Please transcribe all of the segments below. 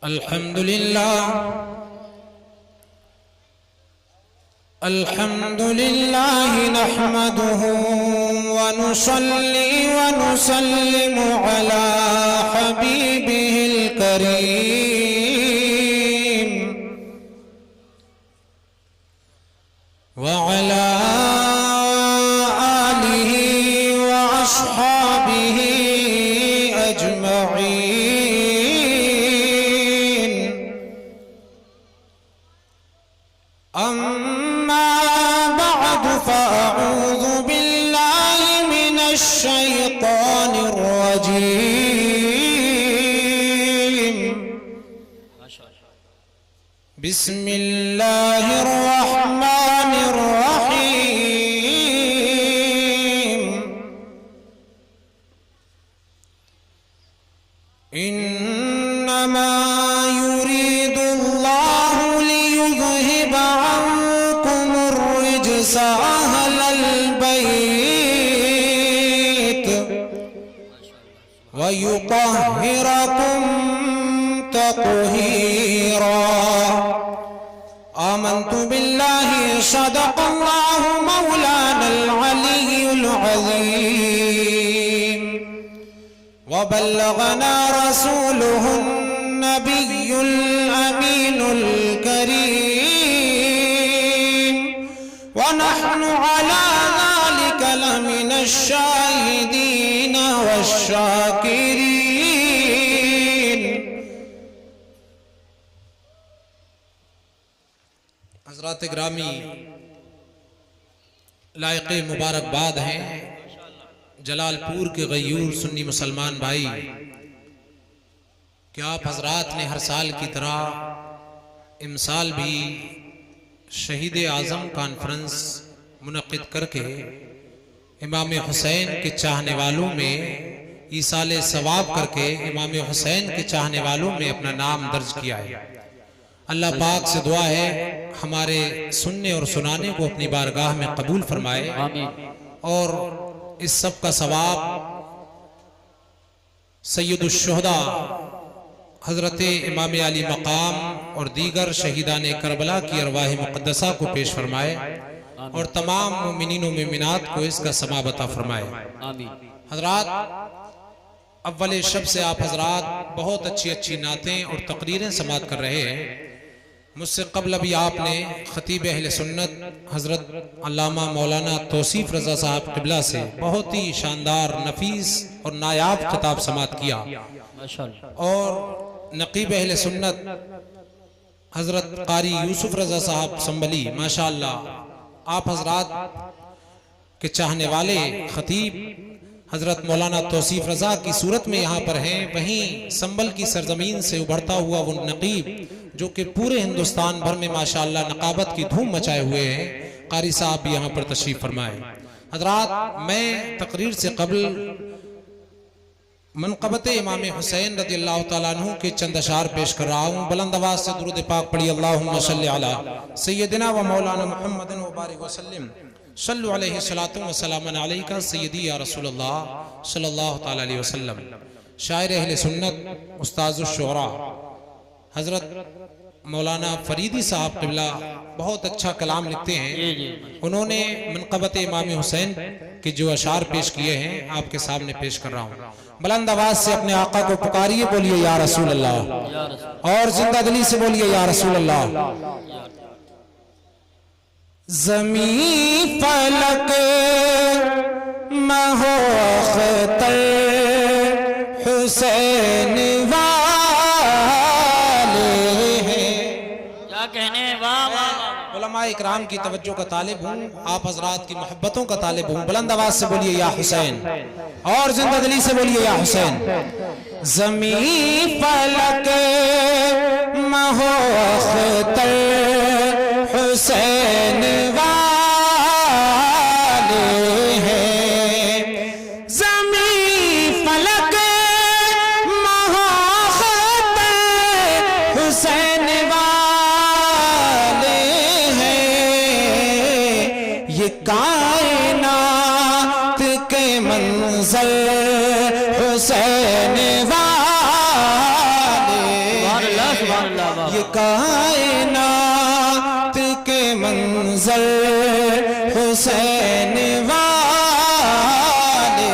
अल्हम्दुलिल्लाह नहमदुहु व नुसल्ली व नुसल्लिमु अला हबीबिहिल करीम व अला आलिहि व अस्हाबिहि अजमईन। अम्मा बअद फ़अऊज़ु बिल्लाहि मिनश शैतानिर रजीम। बिस्मिल्लाहिर रहमानिर रहीम। इन्नमा युरीदुल्लाहु लियुज़हिबा अन्कुमुर रिज्सा अहलल बैत व युतहिरकुम तत्हीरा। आमन्तु बिल्लाहि सदक़ल्लाहु मौलानल अलिय्युल अज़ीम व बल्लगना रसूलुहुन नबियुल अमीनुल करीम व नहनु अला ज़ालिका लमिनश शाहिदीन वश्शाकिरीन। हज़रात ग्रामी लायक़ मुबारकबाद हैं जलालपुर के गयूर सुन्नी मुसलमान भाई कि आप हजरात ने हर साल की तरह इमसाल भी शहीद आज़म कॉन्फ्रेंस मुनक़िद करके इमाम हुसैन के चाहने वालों में ईसाले सवाब करके इमाम हुसैन के चाहने वालों में अपना नाम दर्ज किया है। अल्लाह पाक से दुआ है हमारे सुनने और सुनाने को अपनी बारगाह में कबूल फरमाए और इस सब का सवाब सैयदुश शुहदा हजरत इमाम अली मकाम और दीगर शहीदान करबला की अरवाह मुक़द्दसा को पेश फरमाए और तमाम मोमिनीन व मोमिनात को इसका समाब अता फरमाए। हजरात, अव्वल शब से आप हजरात बहुत अच्छी अच्छी नातें और तकरीरें समात कर रहे हैं। मुझसे कबल अभी आपने खतीब अहले सुन्नत हजरत अल्लामा मौलाना तौसीफ रजा साहब क़िबला से बहुत ही शानदार नफीस और नायाब खिताब समात किया और नकीब अहले सुन्नत हजरत कारी यूसुफ रजा साहब संभली माशाअल्लाह आप हजरात के चाहने वाले खतीब हजरत मौलाना तौसीफ रजा की सूरत में यहाँ पर हैं। वहीं संभल की सरजमीन से उभरता हुआ वो नकीब जो कि पूरे हिंदुस्तान भर में माशाअल्लाह नकाबत की धूम मचाए हुए हैं, कारी साहब भी यहाँ पर तशरीफ फरमाए। हजरात, मैं तकरीर से कबल मनक़बत इमाम हुसैन रज़ियल्लाहु ताला अन्हु के चंद अशार पेश कर रहा हूँ। बुलंद आवाज़ से दुरूद पाक पढ़िए। अल्लाहुम्मा सल्लि अला सय्यदिना व मौलाना मुहम्मदिन व बारिक व सल्लिम सल्लु अलैहि सलातु व सलामन अलैका सय्यदी या रसूलल्लाह सल्लल्लाहु ताला अलैहि वसल्लम। शायर अहले सुन्नत उस्ताज़ुश शुअरा हजरत मौलाना फरीदी साहब क़िबला बहुत अच्छा कलाम लिखते हैं। उन्होंने मनक़बत इमाम हुसैन के जो अशार पेश किए हैं आपके सामने पेश कर रहा हूँ। बुलंद आवाज़ से अपने आका को पुकारिए, बोलिए या रसूल अल्लाह, और जिंदा दिली से बोलिए या रसूल अल्लाह। ज़मीं फलक महोख्तर हुसैन वाले हैं। क्या कहने, वाह वाह। उलमाए इकराम की तवज्जो का तालिब हूँ, आप हजरात की मोहब्बतों का तालिब हूँ। बुलंद आवाज से बोलिए या हुसैन, और जिंदा दिली से बोलिए या हुसैन। ज़मीं फलक महोख्तर हुसैन वाले हैं। ज़मीं फलक महोख्तर हुसैन वाले हैं। ये कायनात के मंज़र हुसैन वाले सुभान अल्लाह, वाह। ये कायनात के मंजर हुसैन वाले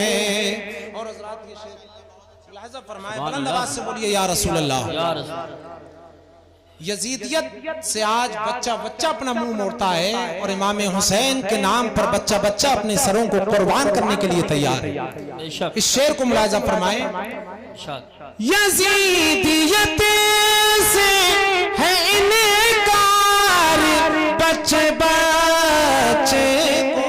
हैं। और हज़रात ये शेर मुलाहिज़ा फरमाए, बुलंद आवाज से बोलिए या रसूल अल्लाह। या रसूल। यजीदियत से आज बच्चा बच्चा अपना मुंह मोड़ता है और इमाम हुसैन के नाम पर बच्चा बच्चा अपने सरों को कुर्बान करने के लिए तैयार है। बेशक। इस शेर को मुलाहिज़ा फरमाए, यजीदियत से है इनकार बच्चे बच्चे को,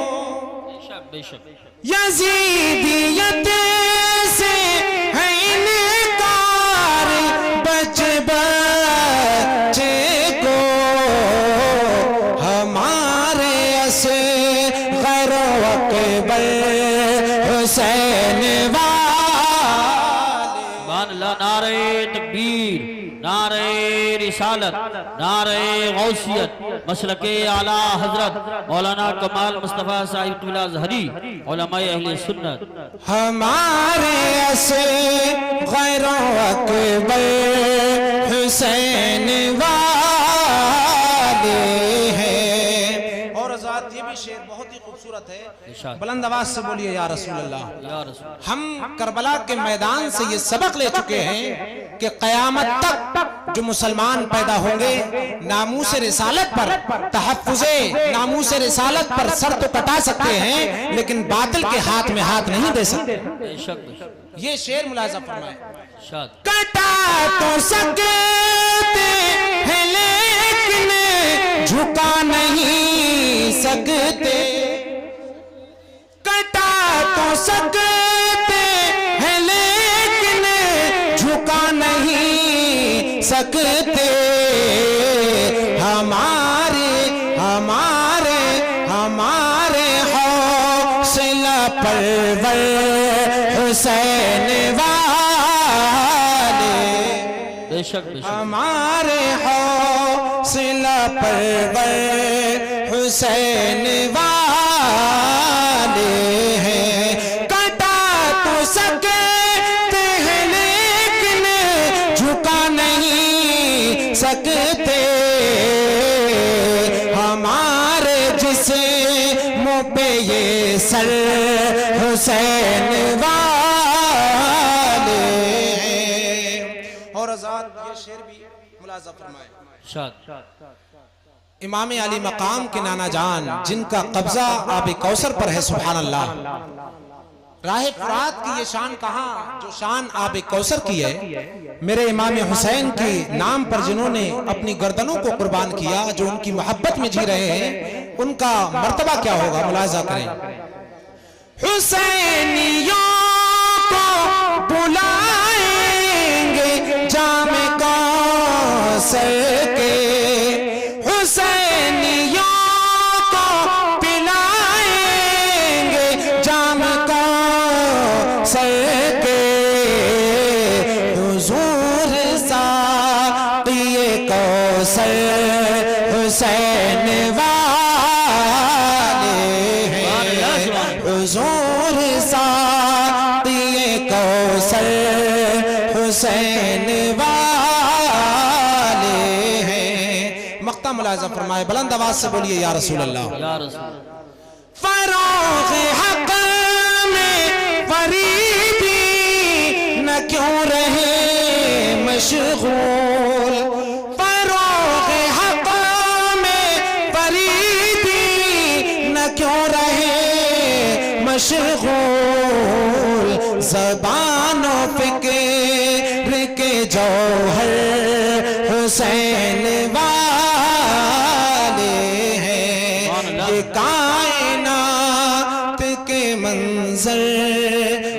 बेशक बेशक। यजीदियत से है इनकार बच्चे बच्चे को, हमारे असग़र अकबर हुसैन नारे तकबीर, नारे रिसालत, नारे गौसियत, मसलके आला हजरत मौलाना कमाल मुस्तफ़ा साहिब क़िबला ज़हरी, उलमाए अहले सुन्नत। हमारे असग़र अकबर हुसैन वाले हैं। और आज़ाद ये भी शेर बहुत ही खूबसूरत है, बुलंद आवाज से बोलिए या रसूल अल्लाह। या रसूल। हम करबला के मैदान से ये सबक ले चुके हैं कि क़यामत तक जो मुसलमान पैदा होंगे नामूस रिसालत पर, तहफ़्फ़ुज़े नामूस रिसालत पर सर तो कटा सकते हैं लेकिन बातिल के हाथ में हाथ नहीं दे सकते। बेशक बेशक। ये शेर मुलाहिज़ा फरमाए, शाद। कटा तो सकते हैं लेकिन झुका नहीं सकते, कटा तो सकते हैं लेकिन झुका नहीं सकते, हमारे हमारे हमारे हौसला परवर हुसैन वाले, बेशक बेशक। हमारे हौसला परवर हुसैन वाले हैं। कटा तो सकते हैं लेकिन झुका नहीं सकते, हमारे जिसे मुँह पे ये सर हुसैन वाले हैं। और आज़ाद ये शेर भी मुलाहिज़ा फरमाए, शाद। इमाम अली मकाम के नाना जान जिनका कब्जा आब कौसर पर है, सुभान अल्लाह। राह फुरात की ये शान कहाँ जो शान आब कौसर की है। मेरे इमाम हुसैन के नाम पर जिन्होंने अपनी गर्दनों को कुर्बान किया, जो उनकी मोहब्बत में जी रहे हैं, उनका मर्तबा क्या होगा, मुलाहिज़ा करें। हुसैनियों को बुलाएंगे जामे कौसर के, हुसैनियों को पिलाएंगे जाम कौसर के, हुजूर साक़िए कौसर हुसैन वाले हैं, हुजूर साक़िए कौसर हुसैन वाले हैं। मक्ता मुलाहिज़ा फरमाए, बुलंद आवाज से बोलिए या रसूल अल्लाह। या रसूल। फरोग़ हक़ में ग़रीबी न क्यों रहे मशगूल, फरोग़ हक़ में ग़रीबी न क्यों रहे मशगूल, ज़बानो फ़िक्र के जौहर हुसैन वाले हैं। ये कायनात के मंजर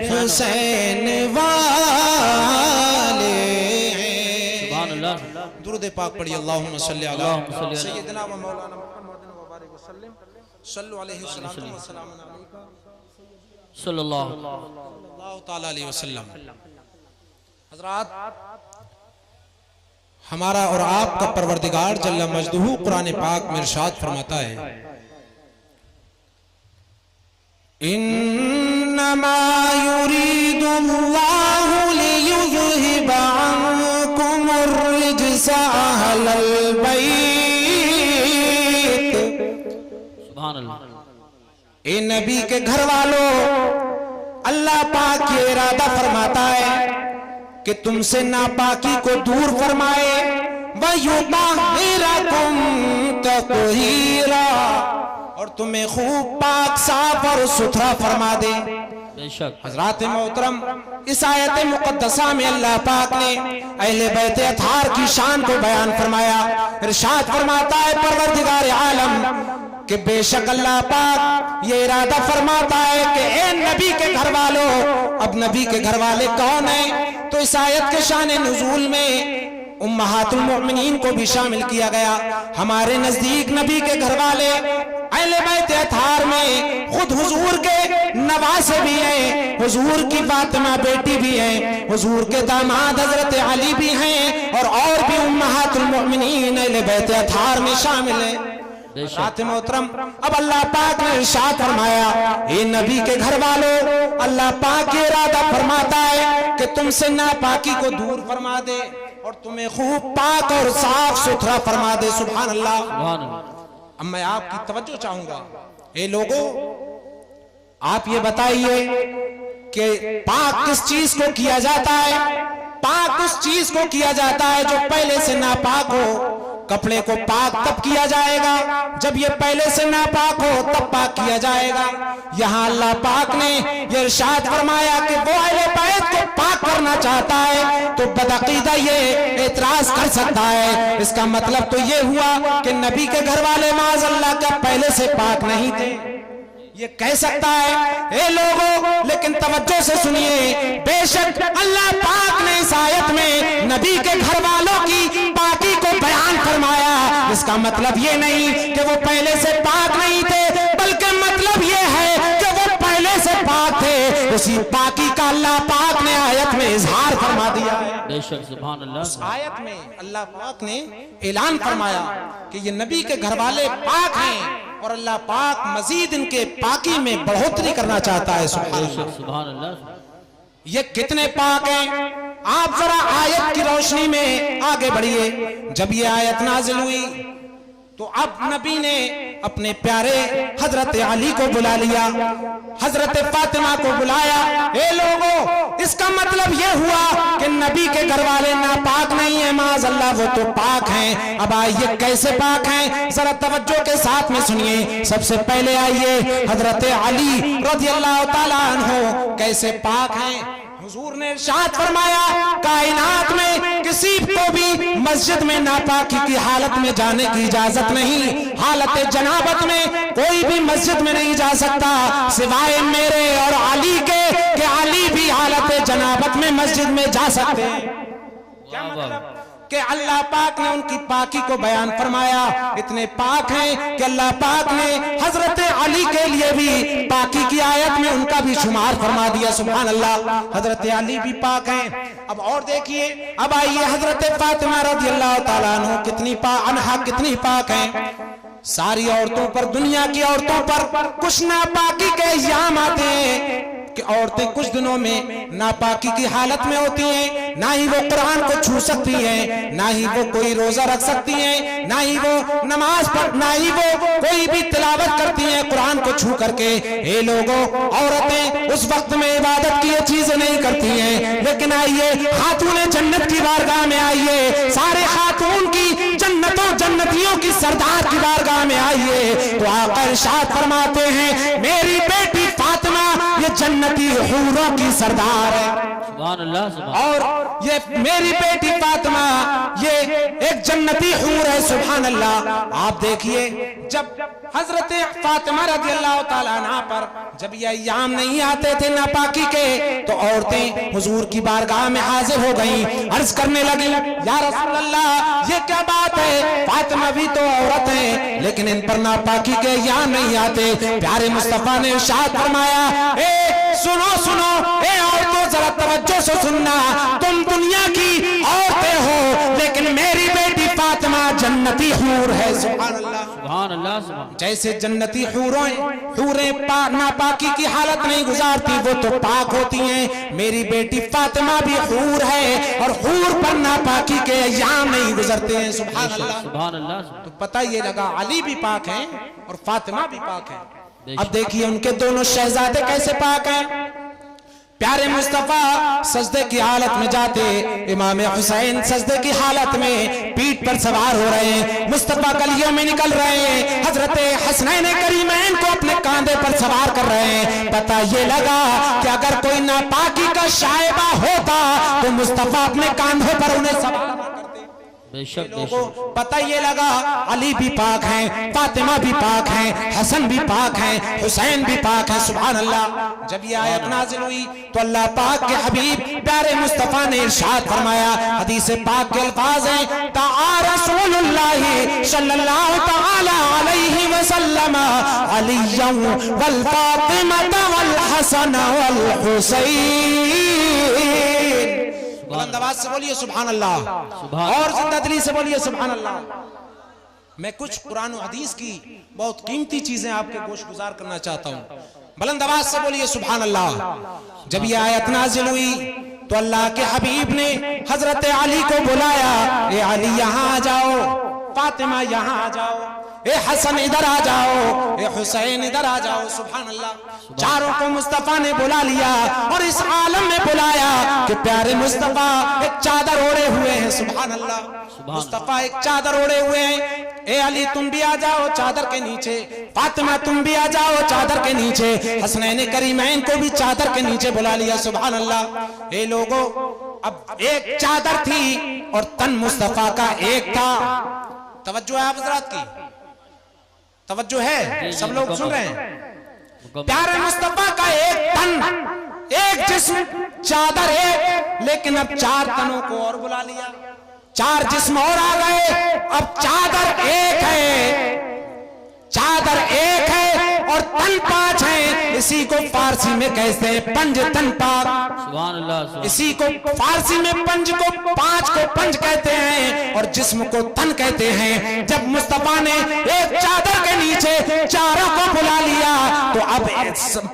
हुसैन वाले हैं। सुभान अल्लाह। दुरूद पाक पढ़िए, अल्लाहुम्मा सल्ली अला अल्लाहुम्मा सल्ली अला सय्यिदना व मौलाना मुहम्मदिन व बारिक वसल्लम, सल्लु अलैहि सलातु व सलामुन अलैका सल्लल्लाहु ताला अलैहि वसल्लम। हज़रात, हमारा और आपका परवरदिगार जल्ला मजदूहू कुरान पाक में इरशाद फरमाता है, इन्नमा युरीदुल्लाहु लियुज़हिबा अन्कुमुर रिजसा अहलल बैत। सुभान अल्लाह। ए नबी के घर वालों, अल्लाह पाक ये इरादा फरमाता है कि तुमसे नापाकी को दूर फरमाए, वयुताहिरकुम तत्हीरा, और तुम्हें खूब पाक साफ और सुथरा फरमा दे। बेशक हजरात मोहतरम, इस आयत मुकद्दसा में अल्लाह पाक ने अहले बैत अतहार की शान को बयान फरमाया। इरशाद फरमाता है परवरदिगार आलम कि बेशक अल्लाह पाक ये इरादा फरमाता है कि ए नबी के घर वालों, अब नबी के घर वाले कौन हैं? तो इस आयत के शान नुज़ूल में उम्महातुल मोमिनीन को भी शामिल किया गया। हमारे नजदीक नबी के घर वाले अहले बैत अतहार में खुद हुजूर के नवासे भी हैं, हुजूर की फातिमा बेटी भी हैं, हुजूर के दामाद हजरत अली भी हैं, और भी उम्महातुल मोमिनीन अहले बैत अतहार में शामिल हैं। बात मोहतरम, अब अल्लाह पाक ने इरशाद फरमाया, ये नबी के घर वालों, अल्लाह पाक ये इरादा फरमाता है कि तुमसे नापाकी को दूर फरमा दे और तुम्हें खूब पाक और साफ सुथरा फरमा दे। सुभान अल्लाह। अब मैं आपकी तवज्जो चाहूंगा। ए लोगों, आप ये बताइए कि पाक किस चीज को किया जाता है? पाक उस चीज को किया जाता है जो पहले से नापाक हो। कपड़े को पाक तब किया जाएगा जब ये पहले से नापाक हो, तब पाक किया जाएगा। यहाँ अल्लाह पाक ने ये इरशाद फरमाया कि वो अहले बैत को पाक करना चाहता है तो बदअकीदा ये एतराज कर सकता है। इसका मतलब तो ये हुआ कि नबी के घर वाले माज़अल्लाह का पहले से पाक नहीं थे, ये कह सकता है। ए लोगों, लेकिन तवज्जो से सुनिए, बेशक अल्लाह पाक ने इस आयत में नबी के घर वालों की पाकी को बयान फरमाया। इसका मतलब ये नहीं कि वो पहले से पाक नहीं थे, बल्कि मतलब ये है कि वो पहले से पाक थे। उसी पाकी का अल्लाह पाक ने आयत में इजहार फरमा दिया। बेशक सुभान अल्लाह। उस आयत में अल्लाह पाक ने ऐलान फरमाया कि ये नबी के घर वाले पाक हैं और अल्लाह पाक मजीद इनके पाकी में बढ़ोतरी करना चाहता है। सुभान अल्लाह। ये कितने पाक हैं? आप जरा आयत की रोशनी में आगे बढ़िए। जब ये आयत नाजिल हुई तो अब नबी ने अपने प्यारे हजरत अली को बुला लिया, हजरत फातिमा को बुलाया। ए लोगों, इसका मतलब ये हुआ कि नबी के घर वाले नापाक नहीं है, माज़अल्लाह वो तो पाक हैं। अब आइए कैसे पाक हैं, जरा तवज्जो के साथ में सुनिए। सबसे पहले आइए हजरत अली रज़ियल्लाहु ताला अन्हु कैसे पाक हैं। हुजूर ने इरशाद फरमाया, कायनात में किसी को भी मस्जिद में नापाकी की हालत में जाने की इजाजत नहीं। हालत जनाबत में कोई भी मस्जिद में नहीं जा सकता सिवाय मेरे और अली के, कि अली भी हालत जनाबत में मस्जिद में जा सकते हैं। क्या मतलब कि अल्लाह पाक ने उनकी पाकी को बयान फरमाया। इतने पाक हैं कि अल्लाह पाक ने हजरत अली के लिए भी पाकी की आयत में उनका भी शुमार फरमा दिया। सुभान अल्लाह। हजरत अली भी पाक हैं। अब और देखिए, अब आइए हजरत फातिमा रज़ियल्लाहु ताला अन्हा कितनी पाक हैं। सारी औरतों पर, दुनिया की औरतों पर कुछ नापाकी के इल्जाम आते हैं कि औरतें कुछ दिनों में नापाकी की हालत में होती हैं, ना ही वो कुरान को छू सकती हैं, ना ही वो कोई रोजा रख सकती हैं, ना ही वो नमाज पढ़, ना ही वो कोई भी तिलावत करती हैं कुरान को छू करके। ये लोगों, औरतें उस वक्त में इबादत की ये चीजें नहीं करती हैं। लेकिन आइए खातून जन्नत की बारगाह में आइए, सारे खातून की जन्नतियों की सरदार की बारगाह में आइए तो आका इरशाद फरमाते हैं, मेरी बेटी फातिमा ये जन्नती हूरों की सरदार है। सुभान अल्लाह। और ये मेरी बेटी फातिमा ये एक जन्नती हूर है। सुभान अल्लाह। आप देखिए, जब हजरत फातिमा रज़ियल्लाहु ताला अन्हा पर जब ये अय्याम नहीं आते थे नापाकी के, तो औरतें हुजूर की बारगाह में हाजिर हो गईं, अर्ज करने लगी, या रसूल अल्लाह, ये क्या बात है? फातिमा भी तो औरत है, लेकिन इन पर नापाकी के अय्याम नहीं आते। प्यारे मुस्तफा ने इरशाद फरमाया, ए सुनो सुनो, ए औरतों जरा तवज्जो से सुनना, तुम दुनिया की औरतें हो, लेकिन मेरी बेटी फातिमा जन्नती हूर है। सुभान अल्लाह। सुभान अल्लाह सुभान जैसे जन्नती हूरें नापाकी की हालत नहीं गुजारती, वो तो पाक होती हैं। मेरी बेटी फातिमा भी हूर है और हूर पर नापाकी के अय्याम नहीं गुजरते हैं। सुभान अल्लाह। सुभान अल्लाह। तो पता ये लगा अली भी पाक हैं और फातिमा भी पाक हैं। अब देखिए उनके दोनों शहजादे कैसे पाक हैं। प्यारे मुस्तफा सजदे की हालत में जाते, इमाम हुसैन सजदे की हालत में पीठ पर सवार हो रहे हैं, मुस्तफा गलियों में निकल रहे हैं, हजरत हसनैन करीमैन को अपने कांधे पर सवार कर रहे हैं। पता ये लगा कि अगर कोई नापाकी का शायबा होता तो मुस्तफा अपने कांधों पर उन्हें सवार बेशक लोगों पता ये लगा अली भी पाक हैं, फातिमा भी पाक हैं, हसन भी पाक हैं, हुसैन भी पाक हैं। सुभान अल्लाह। जब ये आयत नाजिल हुई तो अल्लाह पाक के हबीब प्यारे मुस्तफा ने इरशाद फरमाया, हदीस पाक के अल्फाज हैं, ताआ रसूलुल्लाह सल्लल्लाहु तआला अलैहि वसल्लम अलिय्यन वल फातिमा वल हसन वल हुसैन। बुलंद आवाज से बोलिए सुभान अल्लाह, और जिंदा दिली से बोलिए सुभान अल्लाह। मैं कुछ कुरान और हदीस की बहुत कीमती चीजें आपके गोश गुजार करना चाहता हूं। बुलंद आवाज से बोलिए सुभान अल्लाह। जब ये आयत नाजिल हुई तो अल्लाह के हबीब ने हजरत अली को बुलाया, ए अली यहां आ जाओ, फातिमा यहां आ जाओ, ए हसन इधर आ जाओ, ए हुसैन इधर आ जाओ। सुभान अल्लाह। चारों को मुस्तफा ने बुला लिया और इस आलम में बुलाया कि प्यारे मुस्तफा एक चादर ओढ़े हुए हैं। सुभान अल्लाह। मुस्तफा एक चादर ओढ़े हुए हैं। ए अली तुम भी आ जाओ चादर के नीचे, फातिमा तुम भी आ जाओ चादर के नीचे, हसनैन करीमैन को भी चादर के नीचे बुला लिया। सुभान अल्लाह। ए लोगों, अब एक चादर थी और तन मुस्तफा का एक था। तवज्जो है आप हज़रात की? तवज्जो है? सब लोग सुन रहे हैं? प्यारे मुस्तफा का एक तन, एक जिस्म, चादर एक, लेकिन अब चार तनों को और बुला लिया, चार जिस्म और आ गए। अब चादर एक है, चादर एक है और तन पांच है। इसी को फारसी में कहते हैं पंज तन पाक। सुभान अल्लाह। इसी को फारसी में पंज को, पांच को पंज कहते हैं और जिस्म को तन कहते हैं। जब मुस्तफा ने एक चादर के नीचे चारों को बुला लिया तो अब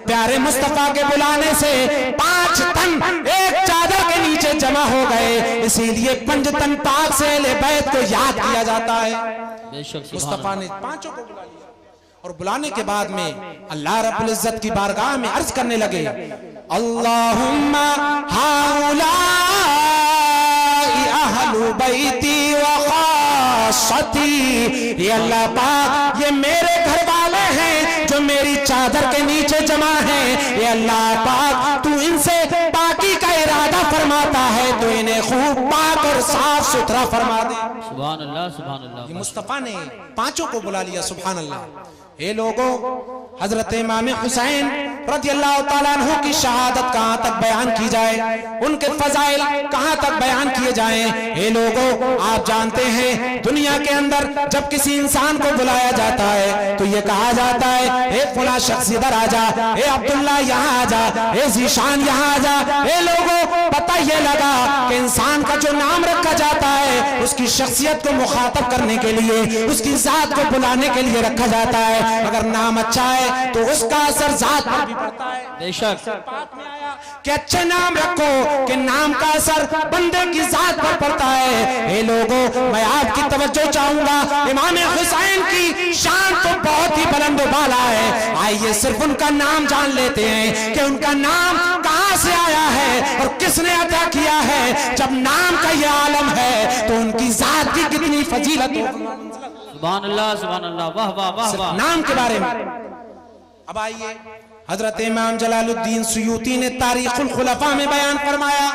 प्यारे मुस्तफा के बुलाने से पांच तन एक चादर के नीचे जमा हो गए। इसीलिए पंज तन पाक से अहले बैत को याद किया जाता है। मुस्तफा ने पांचों को बुला लिया और बुलाने के बाद में अल्लाह रब्बुल इज्जत की बारगाह में अर्ज करने लगे, अल्लाहुम्मा हाउलाई अहलु बैती व खासती। ये अल्लाह पाक ये मेरे घर वाले हैं जो मेरी चादर के नीचे जमा हैं। ये अल्लाह पाक तू इनसे पाकी का इरादा फरमाता है तो इन्हें खूब पाक और साफ सुथरा फरमा दे। सुभान अल्लाह सुभान अल्लाह। मुस्तफा ने पांचों को बुला लिया। सुभान अल्लाह। ये लोगों, हजरत इमाम हुसैन रज़ियल्लाहु ताला अन्हु की शहादत कहां तक बयान की जाए, उनके फजाइल कहां तक बयान किए जाएं। ये लोगों, आप जानते हैं दुनिया के अंदर जब किसी इंसान को बुलाया जाता है तो ये कहा जाता है, ए फला शख्स इधर आ जा, ए अब्दुल्ला यहाँ आ जा, ए जीशान यहाँ आ जा। ये लोगों, पता ये लगा कि इंसान का जो नाम रखा जाता है उसकी शख्सियत को मुखातब करने के लिए, उसकी जात को बुलाने के लिए रखा जाता है। अगर नाम अच्छा है तो उसका असर जात पर भी पड़ता है। बेशक कि अच्छे नाम रखो कि नाम का असर बंदे की जात पर पड़ता है। ये लोगों, मैं आपकी तवज्जो चाहूंगा, इमाम हुसैन की शान तो बहुत ही बुलंद बाला है। आइए सिर्फ उनका नाम जान लेते हैं कि उनका नाम कहां से आया है और किसने अता किया है। जब नाम का ये आलम है तो उनकी जात की कितनी फजीलत हो। सुभान अल्लाह सुभान अल्लाह। वाह वाह वाह वाह। नाम के बारे में अब आइए, हजरत इमाम जलालुद्दीन सुयूती ने तारीखुल खुलफा में बयान फरमाया,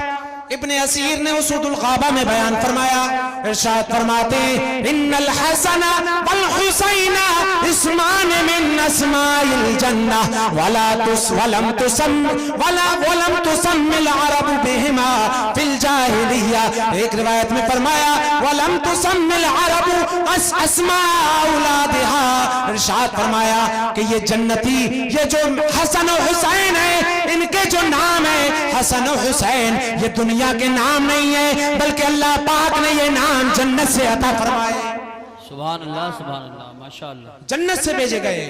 इब्ने असीर ने उसूदुल ग़ाबा में बयान फरमाया। इरशाद फरमाते हैं, इन्नल हसना वल हुसैना इस्मान मिन अस्माइल जन्नह वलम तुसम्मिल अरब बिहिमा फिल जाहिलिया। एक रिवायत में फरमाया, वलम तुसम्मिल अरब अस्मा औलादिहा। इरशाद फरमाया कि ये जन्नती, ये जो हसन और हुसैन है, इनके जो नाम है हसन और हुसैन, ये दुनिया के नाम नहीं है बल्कि अल्लाह पाक ने ये नाम जन्नत से अता फरमाए। सुभान अल्लाह माशाअल्लाह। जन्नत से भेजे गए।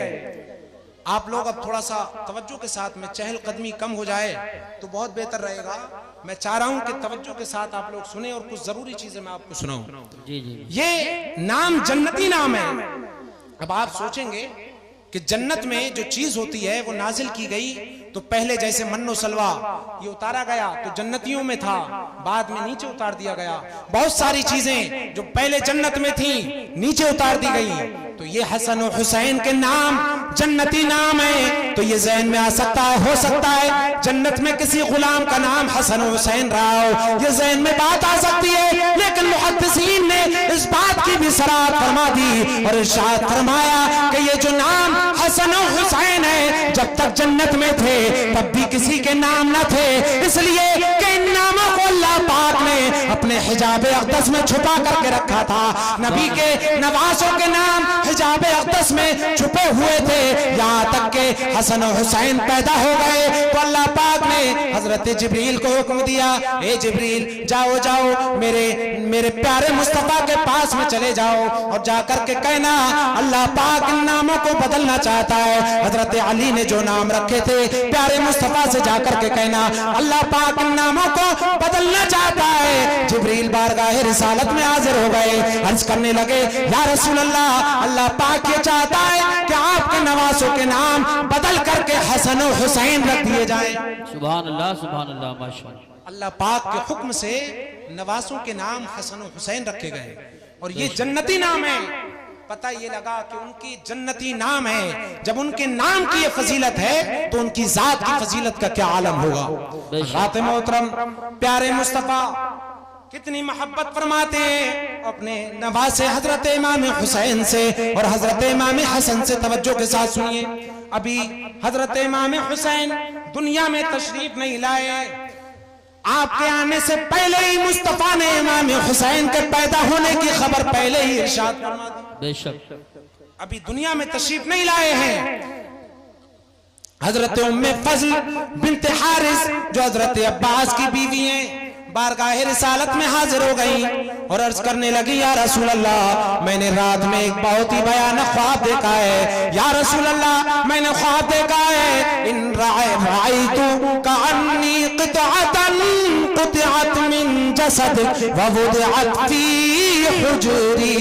आप लोग अब थोड़ा सा तवज्जो के साथ में, चहलकदमी कम हो जाए तो बहुत बेहतर रहेगा। मैं चाह रहा हूं कि तवज्जो के साथ आप लोग सुने और कुछ जरूरी चीजें मैं आपको सुनाऊं। जी जी। ये नाम जन्नती नाम है। अब आप सोचेंगे कि जन्नत में जो चीज होती है वो नाजिल की गई तो पहले जैसे मन्नो सलवा ये उतारा गया तो जन्नतियों में था, बाद में नीचे उतार दिया गया। बहुत सारी चीजें जो पहले जन्नत में थी नीचे उतार दी गई। तो ये हसन और हुसैन के नाम जन्नती नाम है। तो ये ज़हन में आ सकता है, हो सकता है जन्नत में किसी गुलाम का नाम हसन और हुसैन रहा हो, ये ज़हन में बात आ सकती है। लेकिन मुहद्दिसीन ने इस बात की भी सराहत फरमा दी और इरशाद फरमाया कि ये जो नाम हसन और हुसैन है जब तक जन्नत में थे तब भी किसी के नाम न थे, इसलिए कि इन नामों को अल्लाह पाक ने अपने हिजाब अक़दस में छुपा करके रखा था। नबी के नवासों के नाम हिजाब अक़दस में छुपे हुए थे। यहाँ तक के हसन और हुसैन पैदा हो गए तो अल्लाह पाक ने हजरत जिब्रील को हुक्म दिया, ए जिब्रील जाओ जाओ मेरे प्यारे मुस्तफा के पास में चले जाओ और जाकर के कहना अल्लाह पाक इन नामों को बदलना चाहता है। हजरत अली ने जो नाम रखे थे प्यारे मुस्तफा से जाकर के कहना अल्लाह पाक इन नामों को बदलना चाहता है। जिब्रील बारगाह रिसालत में हाजिर हो गए, अर्ज करने लगे या रसूल अल्लाह, अल्लाह पाक ये चाहता है कि आपके नवासों के नाम बदल करके हसन और हुसैन रख दिए जाएं। सुभान अल्लाह माशाअल्लाह। अल्लाह पाक के हुक्म से नवासों के नाम हसन और हुसैन रखे गए और ये जन्नती नाम है। पता ये लगा कि उनकी जन्नती नाम है। जब उनके नाम की ये फजीलत है तो उनकी जात की फजीलत का क्या आलम होगा। रात मोहतरम प्यारे मुस्तफा कितनी मोहब्बत फरमाते हैं अपने नवासे हजरत इमाम हुसैन से और हजरत इमाम हसन से। तवज्जो के साथ सुनिए, अभी हजरत इमाम हुसैन दुनिया में तशरीफ नहीं लाए, आपके आने से पहले ही मुस्तफा ने इमाम हुसैन के पैदा होने की खबर पहले ही इरशाद फरमा दी। बेशक अभी दुनिया में तशरीफ नहीं लाए हैं। हजरत उम्मे फजल बिन्त हारिस जो हजरत अब्बास की बीवी हैं बारगाह रिसालत में हाजिर हो गई और अर्ज करने लगी या रसूल अल्लाह, मैंने रात में एक बहुत ही भयानक ख्वाब देखा है। या रसूल अल्लाह, मैंने ख्वाब देखा है इन रायतु कअन्नी क़ितअतन क़ुतिअत मिन जसद व वुदिअत फी हुजरी।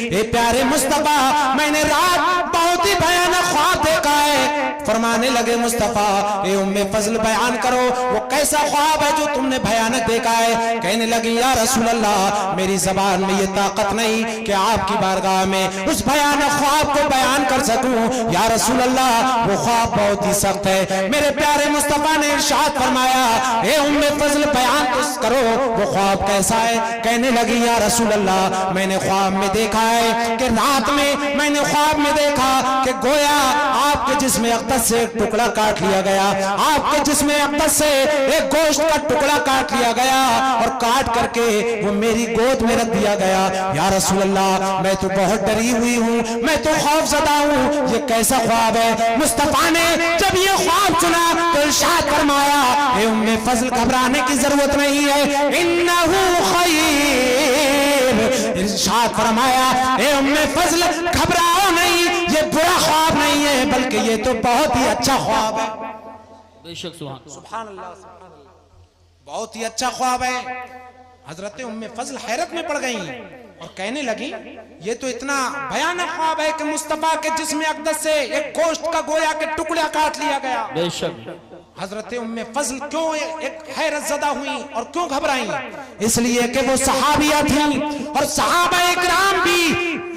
ए प्यारे मुस्तफा, मैंने रात बहुत ही भयानक ख्वाब देखा है। फरमाने लगे मुस्तफा, ए उम्मे फजल बयान करो वो कैसा ख्वाब है जो तुमने भयानक देखा है। कहने लगी या रसूल अल्लाह, मेरी जबान में ये ताकत नहीं कि आपकी बारगाह में उस भयानक ख्वाब को बयान कर सकूं। या रसूल अल्लाह, वो ख्वाब बहुत ही सख्त है। मेरे प्यारे मुस्तफा ने इरशाद फरमाया, ए उम्मे फजल बयान तो करो वो ख्वाब कैसा है। कहने लगी या रसूल अल्लाह, मैंने ख्वाब में देखा है कि रात में मैंने ख्वाब में देखा कि गोया आपके जिस्म अक़दस से एक टुकड़ा काट लिया गया, आपके जिस्म अक़दस से एक गोश्त का टुकड़ा काट लिया गया और काट करके वो मेरी गोद में रख दिया गया। या रसूल अल्लाह, मैं तो बहुत डरी हुई हूँ, मैं तो खौफज़दा हूँ, ये कैसा ख्वाब है। मुस्तफा ने जब ये ख्वाब सुना तो इरशाद फरमाया, ए उम्मे फजल घबराने की जरूरत नहीं है, इन्नहु खैर। इरशाद फरमाया, ए उम्मे फजल घबराओ नहीं, ये बुरा ख्वाब नहीं है बल्कि ये तो बहुत ही अच्छा ख्वाब है। बेशक सुभान अल्लाह, बहुत ही अच्छा ख्वाब है। हजरत उम्मे फजल हैरत में पड़ गई और कहने लगी ये तो इतना भयानक ख्वाब है कि मुस्तफा के जिस्म अक़दस से एक गोश्त का गोया के टुकड़ा काट लिया गया। बेशक हजरत उम्मे फजल क्यों एक हैरत ज़दा हुई और क्यों घबराई? इसलिए कि वो सहाबिया थी और सहाबा इकराम भी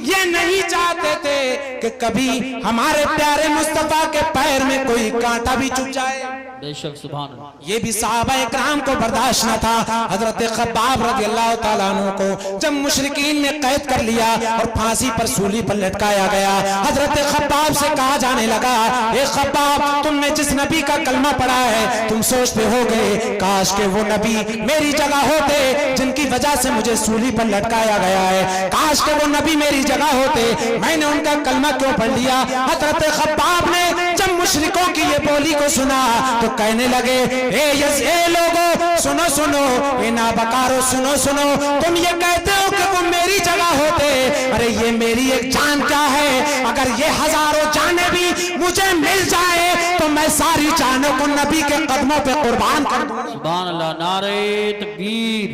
ये नहीं चाहते थे कि कभी हमारे प्यारे मुस्तफा के पैर में कोई कांटा भी चुभ जाए। बेशक सुभान अल्लाह। ये भी सहाबा इकराम को बर्दाश्त न था। हजरत खब्बाब रज़ियल्लाहु ताला अन्हु को जब मुशरिकीन ने कैद कर लिया और फांसी पर सूली पर लटकाया गया, हजरत खब्बाब से कहा जाने लगा, ए खब्बाब, तुमने जिस नबी का कलमा पढ़ा है तुम सोचते होगे काश के वो नबी मेरी जगह होते जिनकी वजह से मुझे सूली पर लटकाया गया है, काश के वो नबी मेरी जगह होते, मैंने उनका कलमा क्यों पढ़ लिया। हजरत खब्बाब ने जब मुशरिकों की ये बोली को सुना तो कहने लगे, ए लोगों सुनो सुनो, ए नाबकारो सुनो सुनो, तुम ये कहते हो कि तुम मेरी जगह होते, अरे ये मेरी मैं सारी जानों को नबी के कदमों पे कुर्बान कर दूं। सुभान अल्लाह। नारे तकबीर,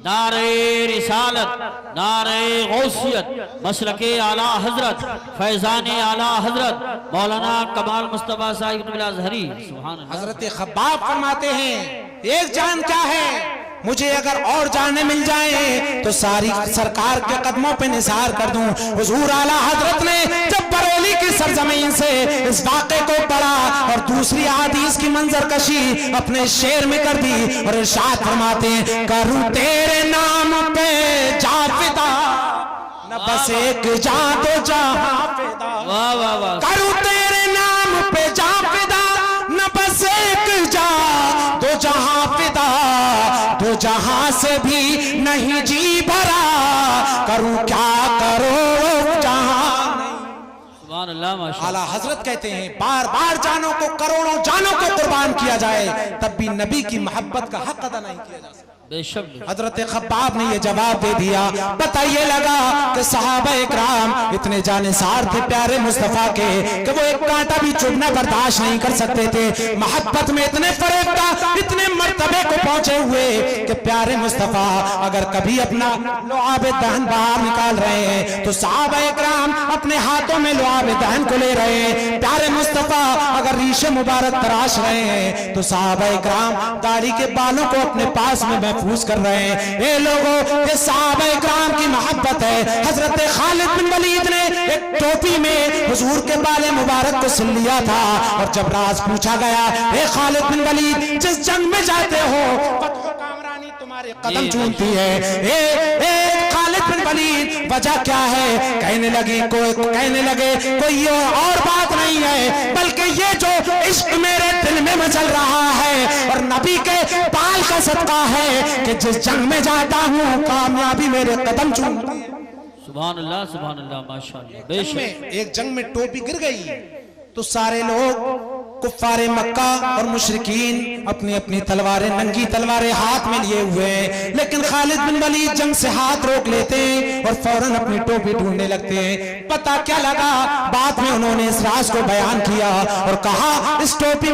नारे रिसालत, नारे गौसियत, मसलके आला हजरत, फैजान आला हजरत मौलाना कमाल मुस्तफा साहिब इब्न अज़हरी। सुभान अल्लाह। हजरत खब्बाब फरमाते हैं एक जान क्या है, मुझे अगर और जाने मिल जाए तो सारी सरकार के कदमों पे निसार कर दूं। हुजूर आला हजरत ने जब बरेली की सरजमीन से इस वाक़े को पढ़ा और दूसरी हदीस की मंजर कशी अपने शेर में कर दी और इरशाद फरमाते हैं करूं तेरे नाम पे जाफिदा न बस एक जा दो जहां फिदा। वाह वाह वाह। करूं तेरे नाम पे जाफिदा न बस एक जा दो जहां फिदा, दो जहां से भी नहीं जी भरा, करूं क्या करो जहां। सुभान अल्लाह माशाअल्लाह। आला हजरत कहते हैं बार बार जानों को, करोड़ों जानों को कुर्बान किया जाए तब भी नबी की मोहब्बत का हक अदा नहीं किया जा सकता। बेशक। हजरत खब्बाब ने ये जवाब दे दिया। पता ये लगा कि सहाबा इकराम इतने जानिसार थे प्यारे मुस्तफा के कि वो एक कांटा भी चुभना बर्दाश्त नहीं कर सकते थे। मोहब्बत में इतने फरेफ्ता, इतने मर्तबे को पहुंचे हुए कि प्यारे मुस्तफा अगर कभी अपना लुआब दहन बाहर निकाल रहे हैं तो सहाबा इकराम अपने हाथों में लुआब दहन को ले रहे हैं। प्यारे मुस्तफा अगर रीशे मुबारक तराश रहे हैं तो सहाबा इकराम दाढ़ी के बालों को अपने पास में महफूज कर रहे हैं। ये लोगों ये सहाबा इकराम की मोहब्बत है। हजरत खालिद बिन वलीद ने एक टोपी में हुजूर के बाले मुबारक को सिल लिया था और जब राज पूछा गया हे खालिद बिन वलीद जिस जंग में जाते हो फतह कामरानी तुम्हारे कदम चूमती है, ए खालिद बिन वलीद वजह क्या है? कहने लगे कोई और बात नहीं है बल्कि ये जो इश्क मेरे दिल में मचल रहा है और नबी के बाल का सदका है कि जिस जंग में जाता हूँ कामयाबी मेरे कदम चूमती है। सुभान अल्लाह माशाअल्लाह। बेशक। एक जंग में टोपी गिर गई तो सारे लोग कुफ्फारे मक्का और मुशरिकीन अपनी अपनी तलवारें, नंगी तलवारें हाथ में लिए हुए हैं, लेकिन खालिद बिन वलीद जंग से हाथ रोक लेते हैं और फौरन अपनी टोपी ढूंढने लगते हैं। पता क्या लगा? बाद में उन्होंने इस राज को बयान किया और कहा इस टोपी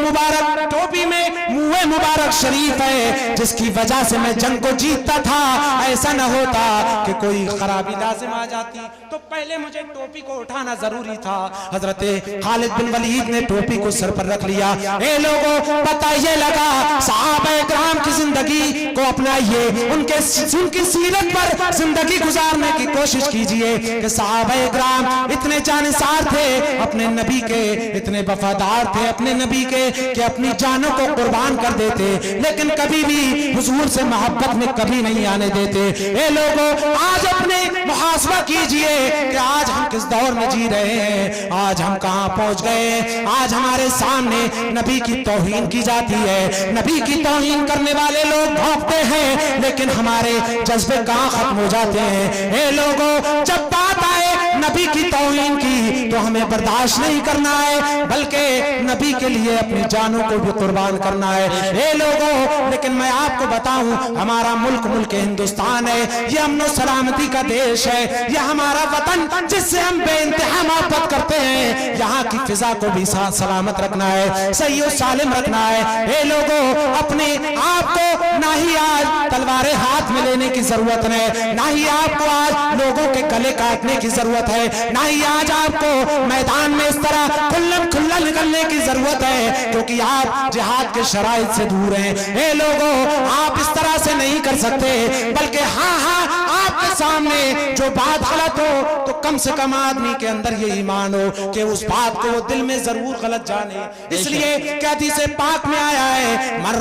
में मुँह मुबारक शरीफ है जिसकी वजह से मैं जंग को जीतता था। ऐसा न होता कि कोई खराबी लाजिम आ जाती तो पहले मुझे टोपी को उठाना जरूरी था। हजरत खालिद बिन वलीद ने टोपी को सर पर रख लिया। ए लोगों पता ये लगा सहाबा इकराम की जिंदगी को अपनाइए, उनकी सीरत पर जिंदगी गुजारने की कोशिश कीजिए कि सहाबा इकराम इतने जानिसार थे अपने नबी के, इतने वफादार थे अपने नबी के कि अपनी जानों को कुर्बान कर देते लेकिन कभी भी हुजूर से मोहब्बत में कभी नहीं आने देते। ए लोगों आज अपने मुहासबा कीजिए कि आज हम किस दौर में जी रहे हैं, आज हम कहां पहुंच गए। आज हमारे सामने नबी की तौहीन की जाती है, नबी की तौहीन करने वाले लोग भौंकते हैं लेकिन हमारे जज्बे कहां खत्म हो जाते हैं। ए लोगों जब बात आए नबी की तौहीन की तो हमें बर्दाश्त नहीं करना है बल्कि नबी के लिए अपनी जानों को भी कुर्बान करना है। ए लोगों लेकिन मैं आपको बताऊं हमारा मुल्क हिंदुस्तान है, ये अमन सलामती का देश है, ये हमारा वतन जिससे हम बेइंतहा मोहब्बत करते हैं। यहाँ की फिजा को भी सलामत रखना है, सही और सालिम रखना है। ये लोगों अपने आप को ना ही आज तलवारें हाथ में लेने की जरूरत है, ना ही आपको आज लोगों के गले काटने की जरूरत है, ना ही आज आपको मैदान में इस तरह खुल्ला निकलने की जरूरत है क्योंकि आप जिहाद के शराइत से दूर हैं। ये लोगों आप इस तरह से नहीं कर सकते बल्कि हाँ आपके सामने जो बात गलत हो तो कम से कम आदमी के अंदर ये ईमान हो कि उस बात को वो दिल में जरूर गलत जाने। इसलिए क्या हदीस पाक में आया है मन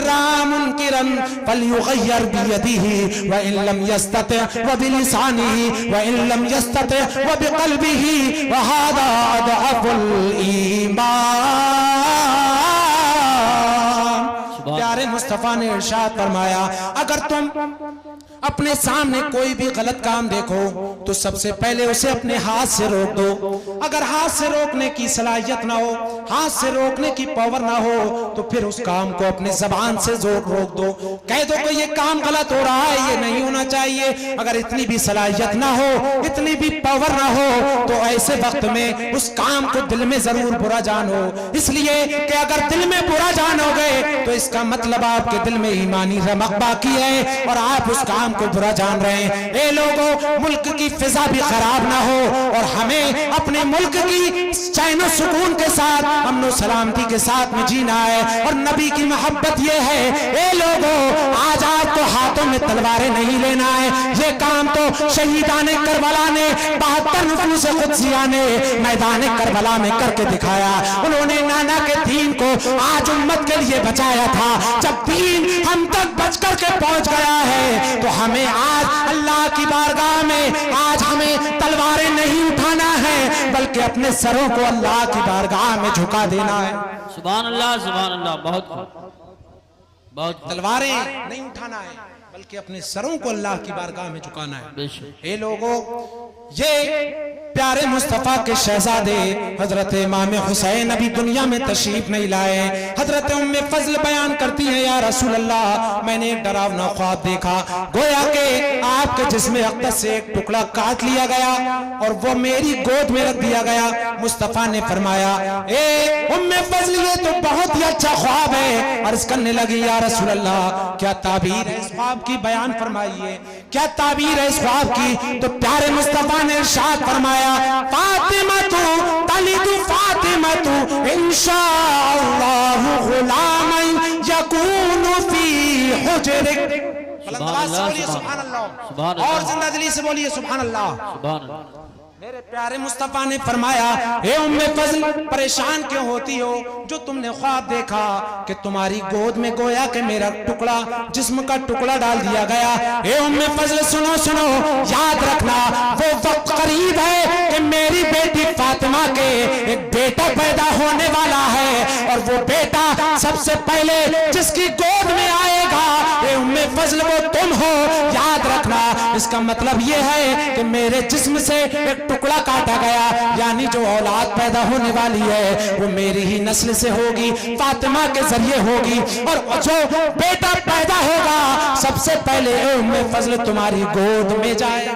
रहा मुनकिरन फलयुगय्यर बियदिही व इन लम यस्तति व बिलिसानिही व इन लम यस्तति व बिक़ल्बिही व हादा अदअफुल ईमान। प्यारे मुस्तफा ने इरशाद फरमाया अगर तुम अपने सामने कोई भी गलत काम देखो तो सबसे पहले उसे अपने हाथ से रोक दो। अगर हाथ से रोकने की सलाहियत ना हो, हाथ से रोकने की पावर ना हो, तो फिर उस काम को अपने जबान से जोर रोक दो। कह दो कि ये काम गलत हो रहा है, ये नहीं होना चाहिए। अगर इतनी भी सलाहियत ना हो, इतनी भी पावर ना हो, तो ऐसे वक्त में उस काम को दिल में जरूर बुरा जानो। इसलिए कि अगर दिल में बुरा जानोगे तो इसका मतलब आपके दिल में ईमानी रमक बाकी है और आप उस काम को बुरा जान रहे हैं। ए लोगों, मुल्क की फिजा भी खराब ना हो और हमें अपने मुल्क की चैन और सुकून के साथ, अमन सलामती के साथ में जीना है। और नबी की मोहब्बत ये है, ए लोगों, आज आपको हाथों में तलवारें नहीं लेना है। ये काम तो शहीदाने करबला ने 72 नफूस कुदसिया ने मैदान करबला में करके दिखाया। उन्होंने नाना के दीन को आज उम्मत के लिए बचाया था। जब दीन हम तक बच करके पहुंच गया है तो हमें आज अल्लाह की बारगाह में आज हमें तलवारें नहीं उठाना है, बल्कि अपने सरों को अल्लाह की बारगाह में झुका देना है। सुभान अल्लाह, सुभान अल्लाह। बहुत तलवारें नहीं उठाना है, बल्कि अपने सरों को अल्लाह की बारगाह में झुकाना है। हे लोगों, ये प्यारे मुस्तफा के शहजादे हजरत इमाम हुसैन अभी दुनिया में तशरीफ नहीं लाए। हजरत उम्मे फजल बयान करती है, या रसूल अल्लाह, मैंने एक डरावना ख्वाब देखा। गोया के आपके जिस्म अक़दस से एक टुकड़ा काट लिया गया और वो मेरी गोद में रख दिया गया। मुस्तफा ने फरमाया, ए उम्मे फजल, ये तो बहुत ही अच्छा ख्वाब है। अर्ज करने लगी, या रसूल अल्लाह, क्या ताबीर है इस ख्वाब की, बयान फरमाइए, क्या ताबीर है इस ख्वाब की। तो प्यारे मुस्तफा ने इरशाद फरमाया, फातिमतु तलिदु फातिमतु इंशाअल्लाह गुलामन यकूनु फी हुजरिक। सुभान अल्लाह, और जिंदा दिली से बोलिए सुभान अल्लाह, सुभान अल्लाह। मेरे प्यारे मुस्तफा ने फरमाया, हे उम्मे फजल, परेशान क्यों होती हो? जो तुमने ख्वाब देखा कि तुम्हारी गोद में गोया के मेरा टुकड़ा, जिस्म का टुकड़ा डाल दिया गया। हे उम्मे फजल, सुनो सुनो, याद रखना, वो वक्त करीब है कि मेरी बेटी फातिमा के एक बेटा पैदा होने वाला है और वो बेटा सबसे पहले जिसकी गोद में आएगा, हे उम्मे फजल, वो तुम हो। याद रखना, इसका मतलब ये है कि मेरे जिस्म से एक टुकड़ा काटा गया, यानी जो औलाद पैदा होने वाली है वो मेरी ही नस्ल से होगी, फातिमा के जरिए होगी। और जो बेटा पैदा होगा सबसे पहले उम्मे फजल तुम्हारी गोद में जाएगा।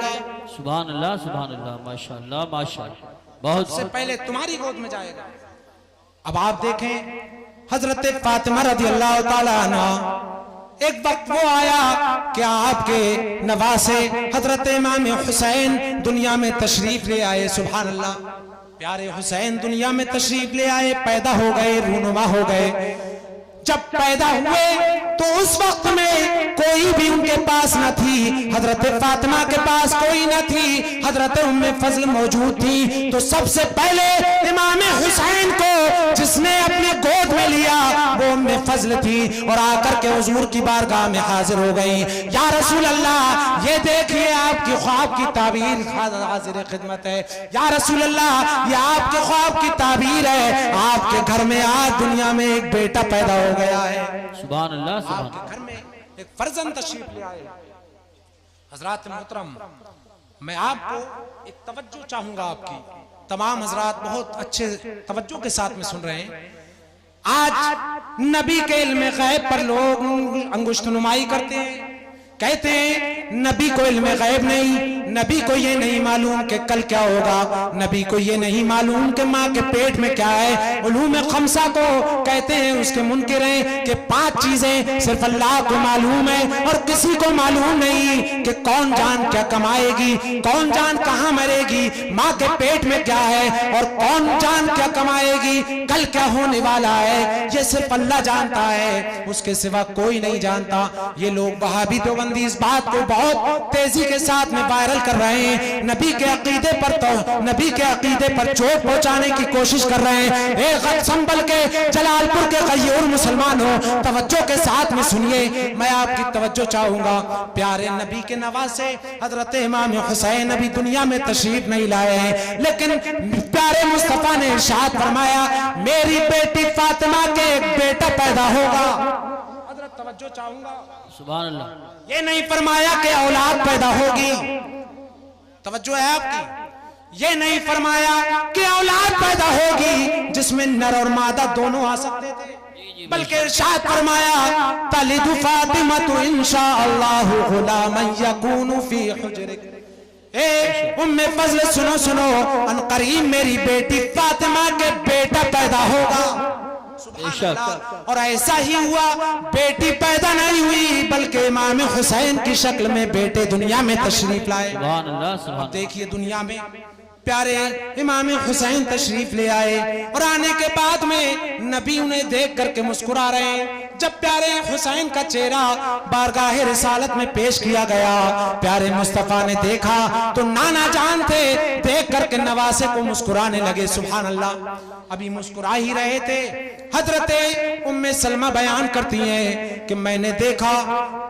सुभान अल्लाह, सुभान अल्लाह, माशाअल्लाह, माशाअल्लाह। बहुत से पहले तुम्हारी गोद में जाएगा। अब आप देखें, हजरत फातिमा रज़ी अल्लाह ताला अन्हा, एक वक्त वो आया कि आपके नवासे हजरत इमाम हुसैन दुनिया में तशरीफ ले आए। सुभान अल्लाह, प्यारे हुसैन दुनिया में तशरीफ ले आए, पैदा हो गए, रूनुमा हो गए। जब पैदा हुए तो उस वक्त में कोई भी उनके पास न थी, हजरत फातिमा के पास कोई न थी, हजरत उम्मे फजल मौजूद थी। तो सबसे पहले इमाम हुसैन को जिसने अपने गोद में लिया वो उम्मे फजल थी और आकर के हुजूर की बारगाह में हाजिर हो गई। या रसूल अल्लाह, ये देखिए आपकी ख्वाब की ताबीर हाजिर खिदमत है। या रसूल अल्लाह, ये आपके ख्वाब की ताबीर है, आपके घर में आज दुनिया में एक बेटा पैदा हो गया है। सुभान अल्लाह, सुभान आपके घर में एक फर्जंद तशरीफ ले आए। हजरात मोहतरम, मैं आपको एक तवज्जो चाहूंगा, आपकी तमाम हजरात बहुत अच्छे तवज्जो के साथ में सुन रहे हैं। आज नबी के इल्म गैब पर लोग अंगुष्ठ नुमाई करते हैं, कहते हैं नबी को इल्म गैब नहीं, नबी को ये नहीं मालूम कि कल क्या होगा, नबी को ये नहीं मालूम कि माँ के पेट में क्या है। उलूम खमसा को कहते हैं, उसके मुनकिर हैं कि 5 चीजें सिर्फ अल्लाह को मालूम है और किसी को मालूम नहीं कि कौन जान क्या कमाएगी, कौन जान कहाँ मरेगी, माँ के पेट में क्या है और कौन जान क्या कमाएगी, कल क्या होने वाला है, ये सिर्फ अल्लाह जानता है, उसके सिवा कोई नहीं जानता। ये लोग वहाबी देवबंदी इस बात को बहुत तेजी के साथ में वायरल कर रहे हैं, नबी के अकीदे पर तो नबी के अकीदे पर चोट पहुंचाने की कोशिश कर रहे हैं। एक संभल के जलालपुर के गयूर मुसलमानों, तवज्जो के साथ में सुनिए, मैं आपकी तवज्जो चाहूंगा। प्यारे नबी के नवासे हजरत इमाम हुसैन अभी दुनिया में तशरीफ नहीं लाए हैं, लेकिन प्यारे मुस्तफा ने इरशाद फरमाया, मेरी बेटी फातिमा के एक बेटा पैदा होगा। तवज्जो चाहूंगा। सुभान अल्लाह। ये नहीं फरमाया कि औलाद पैदा होगी, तवज्जो है आपकी, ये नहीं फरमाया कि औलाद पैदा होगी जिसमें नर और मादा दोनों आ सकते थे, बल्कि इरशाद फरमाया तलिदु फातिमतु इंशाअल्लाहु गुलामन यकूनु फी हुजरिक। ए उम्मे फजल सुनो सुनो, अनकरीब मेरी बेटी फातिमा के बेटा पैदा होगा। और ऐसा ही हुआ, बेटी पैदा नहीं हुई बल्कि इमाम हुसैन की शक्ल में बेटे दुनिया में तशरीफ लाए। अब देखिए दुनिया में प्यारे इमाम हुसैन तशरीफ ले आए और आने के बाद में नबी उन्हें देख करके मुस्कुरा रहे हैं। जब प्यारे हुसैन का चेहरा बारगाह रिसालत में पेश किया गया, प्यारे मुस्तफा ने देखा तो नाना जान थे, देख करके नवासे को मुस्कुराने लगे। सुभान अल्लाह। अभी मुस्कुरा ही रहे थे, हजरत उम्मे सलमा बयान करती हैं कि मैंने देखा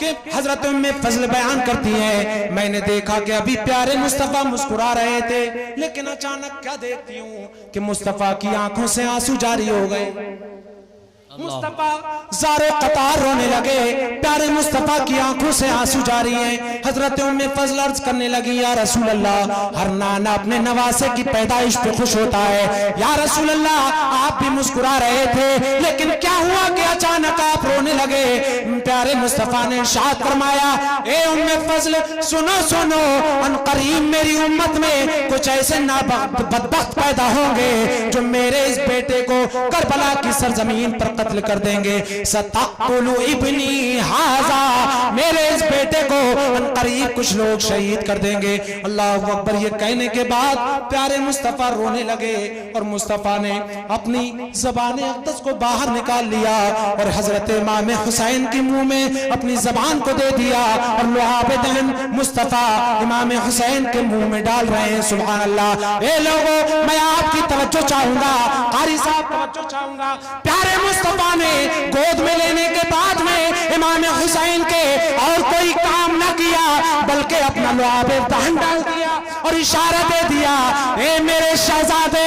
कि हजरत उम्मे फजल बयान करती हैं, मैंने देखा कि अभी प्यारे मुस्तफा मुस्कुरा रहे थे, लेकिन अचानक क्या देखती हूँ कि मुस्तफा की आंखों से आंसू जारी हो गए। मुस्तफा ज़ारो कतार रोने लगे, प्यारे मुस्तफा की आंखों से आंसू जारी हैं। हजरत उम्मे फजल अर्ज करने लगी, या रसूल अल्लाह, हर नाना अपने नवासे की पैदाइश पे खुश होता है, या रसूल अल्लाह आप भी मुस्कुरा रहे थे, लेकिन क्या हुआ कि अचानक आप रोने लगे। प्यारे मुस्तफा ने इरशाद फरमाया, ए उम्मे फजल सुनो सुनो, अनकरीब मेरी उम्मत में कुछ ऐसे बदबख्त पैदा होंगे जो मेरे इस बेटे को करबला की सरजमीन पर कत्ल कर देंगे। सतक़तुलु इब्नी हाज़ा, मेरे इस बेटे को अनकरीब कुछ लोग शहीद कर देंगे। अल्लाहु अकबर। ये कहने के बाद प्यारे मुस्तफा रोने लगे और मुस्तफा ने अपनी ज़बान अक़दस को बाहर निकाल लिया और हजरत इमाम हुसैन के मुंह में अपनी ज़बान को दे दिया और लुआब दहन मुस्तफा इमाम हुसैन के मुंह में डाल रहे हैं। सुभान अल्लाह। ए लोगों, मैं आपकी तवज्जो चाहूंगा, कारी साहब तवज्जो चाहूंगा। प्यारे मुस्तफा ने गोद में लेने के बाद में इमाम हुसैन के और कोई काम न किया, बल्कि अपना लुआब दहन डाल दिया और इशारा दे दिया, ए मेरे शहजादे,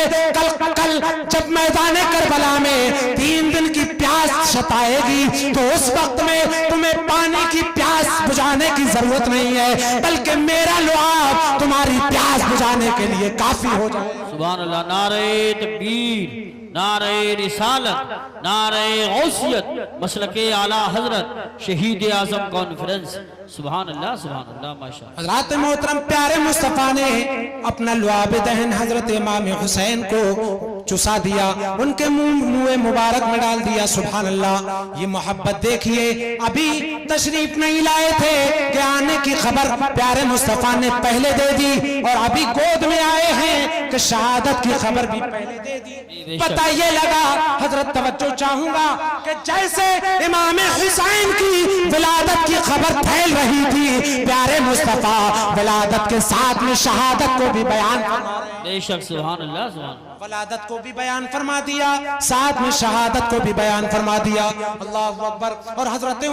कल जब मैदान करबला में 3 दिन की प्यास सताएगी तो उस वक्त में तुम्हें पानी की प्यास बुझाने की जरूरत नहीं है, बल्कि मेरा लुआब तुम्हारी प्यास बुझाने के लिए काफी हो जाए। सुभान अल्लाह। नारे तकबीर, नारे रिसालत, नारे गौसियत, मसलके आला हजरत, शहीद आजम कॉन्फ्रेंस। सुभान अल्लाह, सुभान अल्लाह, माशाअल्लाह। हज़रत मोहतरम प्यारे मुस्तफा ने अपना लुआब दहन हजरत इमाम हुसैन को चुसा दिया, उनके मुंह मुबारक में डाल दिया। सुभान अल्लाह। ये मोहब्बत देखिए, अभी तशरीफ नहीं लाए थे कि आने की खबर प्यारे मुस्तफा ने पहले दे दी और अभी गोद में आए हैं कि शहादत की खबर भी पहले दे दी। पता ये लगा, हजरत तवज्जो चाहूंगा कि जैसे इमाम हुसैन की विलादत की खबर फैल रही थी, प्यारे मुस्तफा विलादत के साथ में शहादत को भी बयान फरमा रहे हैं। बेशक। सुभान अल्लाह, सुभान। वलादत को भी बयान फरमा दिया, साथ में शहादत को भी बयान फरमा दिया। अल्लाहु अकबर। और हजरत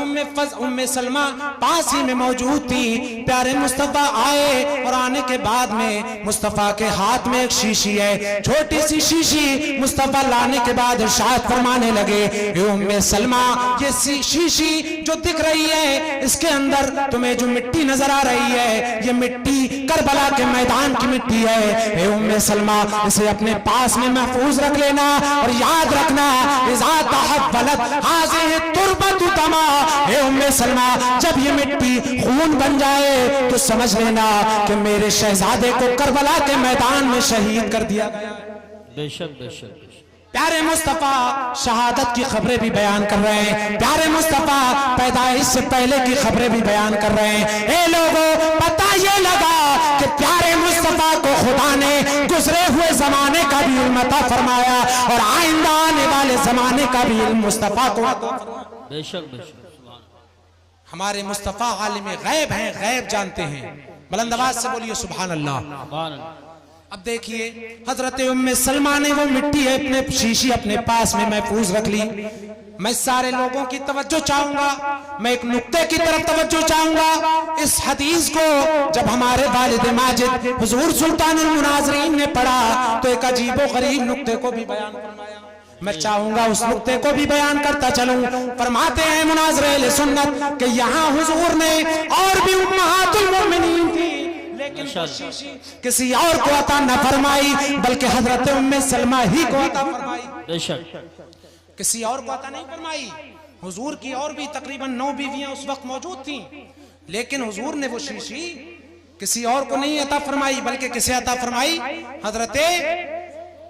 उम्मे सलमा पास ही में मौजूद थी। प्यारे मुस्तफा आए और आने के बाद में मुस्तफा के हाथ में एक शीशी है, छोटी सी शीशी। मुस्तफा लाने के बाद इरशाद फरमाने लगे, उम्मे सलमा, ये शीशी जो दिख रही है, इसके अंदर तुम्हें जो मिट्टी नजर आ रही है, ये मिट्टी करबला के मैदान की मिट्टी है। उम्मे सलमा, इसे अपने पास में महफूज रख लेना और याद रखना, इज़ा तहव्वलत हाज़िहि तुरबतु दमा। हे उम्मे सलमा, जब ये मिट्टी खून बन जाए तो समझ लेना कि मेरे शहजादे को करबला के मैदान में शहीद कर दिया गया। बेशक, बेशक। प्यारे मुस्तफा शहादत की खबरें भी बयान कर रहे हैं, प्यारे मुस्तफा पैदाइश से पहले की खबरें भी बयान कर रहे हैं। ए लोगों, पता ये लगा कि प्यारे मुस्तफा को खुदा ने गुजरे हुए जमाने का भी इल्म अता फरमाया और आइंदा आने वाले जमाने का भी इल्म मुस्तफा को अता फरमाया। बेशक, बेशक। हमारे मुस्तफा आलिम गैब हैं, गैब जानते हैं। बुलंद आवाज से बोलिए सुभान अल्लाह। सुभान अल्लाह। अब देखिए, हजरत उम्मे सलमा ने वो मिट्टी है अपने शीशी अपने पास में महफूज रख ली। मैं सारे लोगों की तवज्जो चाहूंगा, मैं एक नुक्ते की तरफ तवज्जो चाहूंगा। इस हदीस को जब हमारे वालिद माजिद हुजूर सुल्तानुल मुनाज़रीन ने पढ़ा तो एक अजीबो गरीब नुक्ते को भी बयान फरमाया। मैं चाहूंगा उस नुक्ते को भी बयान करता चलूं। फरमाते हैं मुनाज़िर अहले सुन्नत कि यहाँ हुजूर ने और भी उम्महातुल मोमिनीन थी, लेकिन किसी और को अता न फरमाई, बल्कि हजरत उम्मे सलमा ही को अता फरमाई। बेशक किसी और को अता नहीं फरमाई। हुजूर की और भी तकरीबन 9 बीवियां उस वक्त मौजूद थी, लेकिन हुजूर ने वो शीशी किसी और को नहीं अता फरमाई, बल्कि किसे अता फरमाई? हजरते,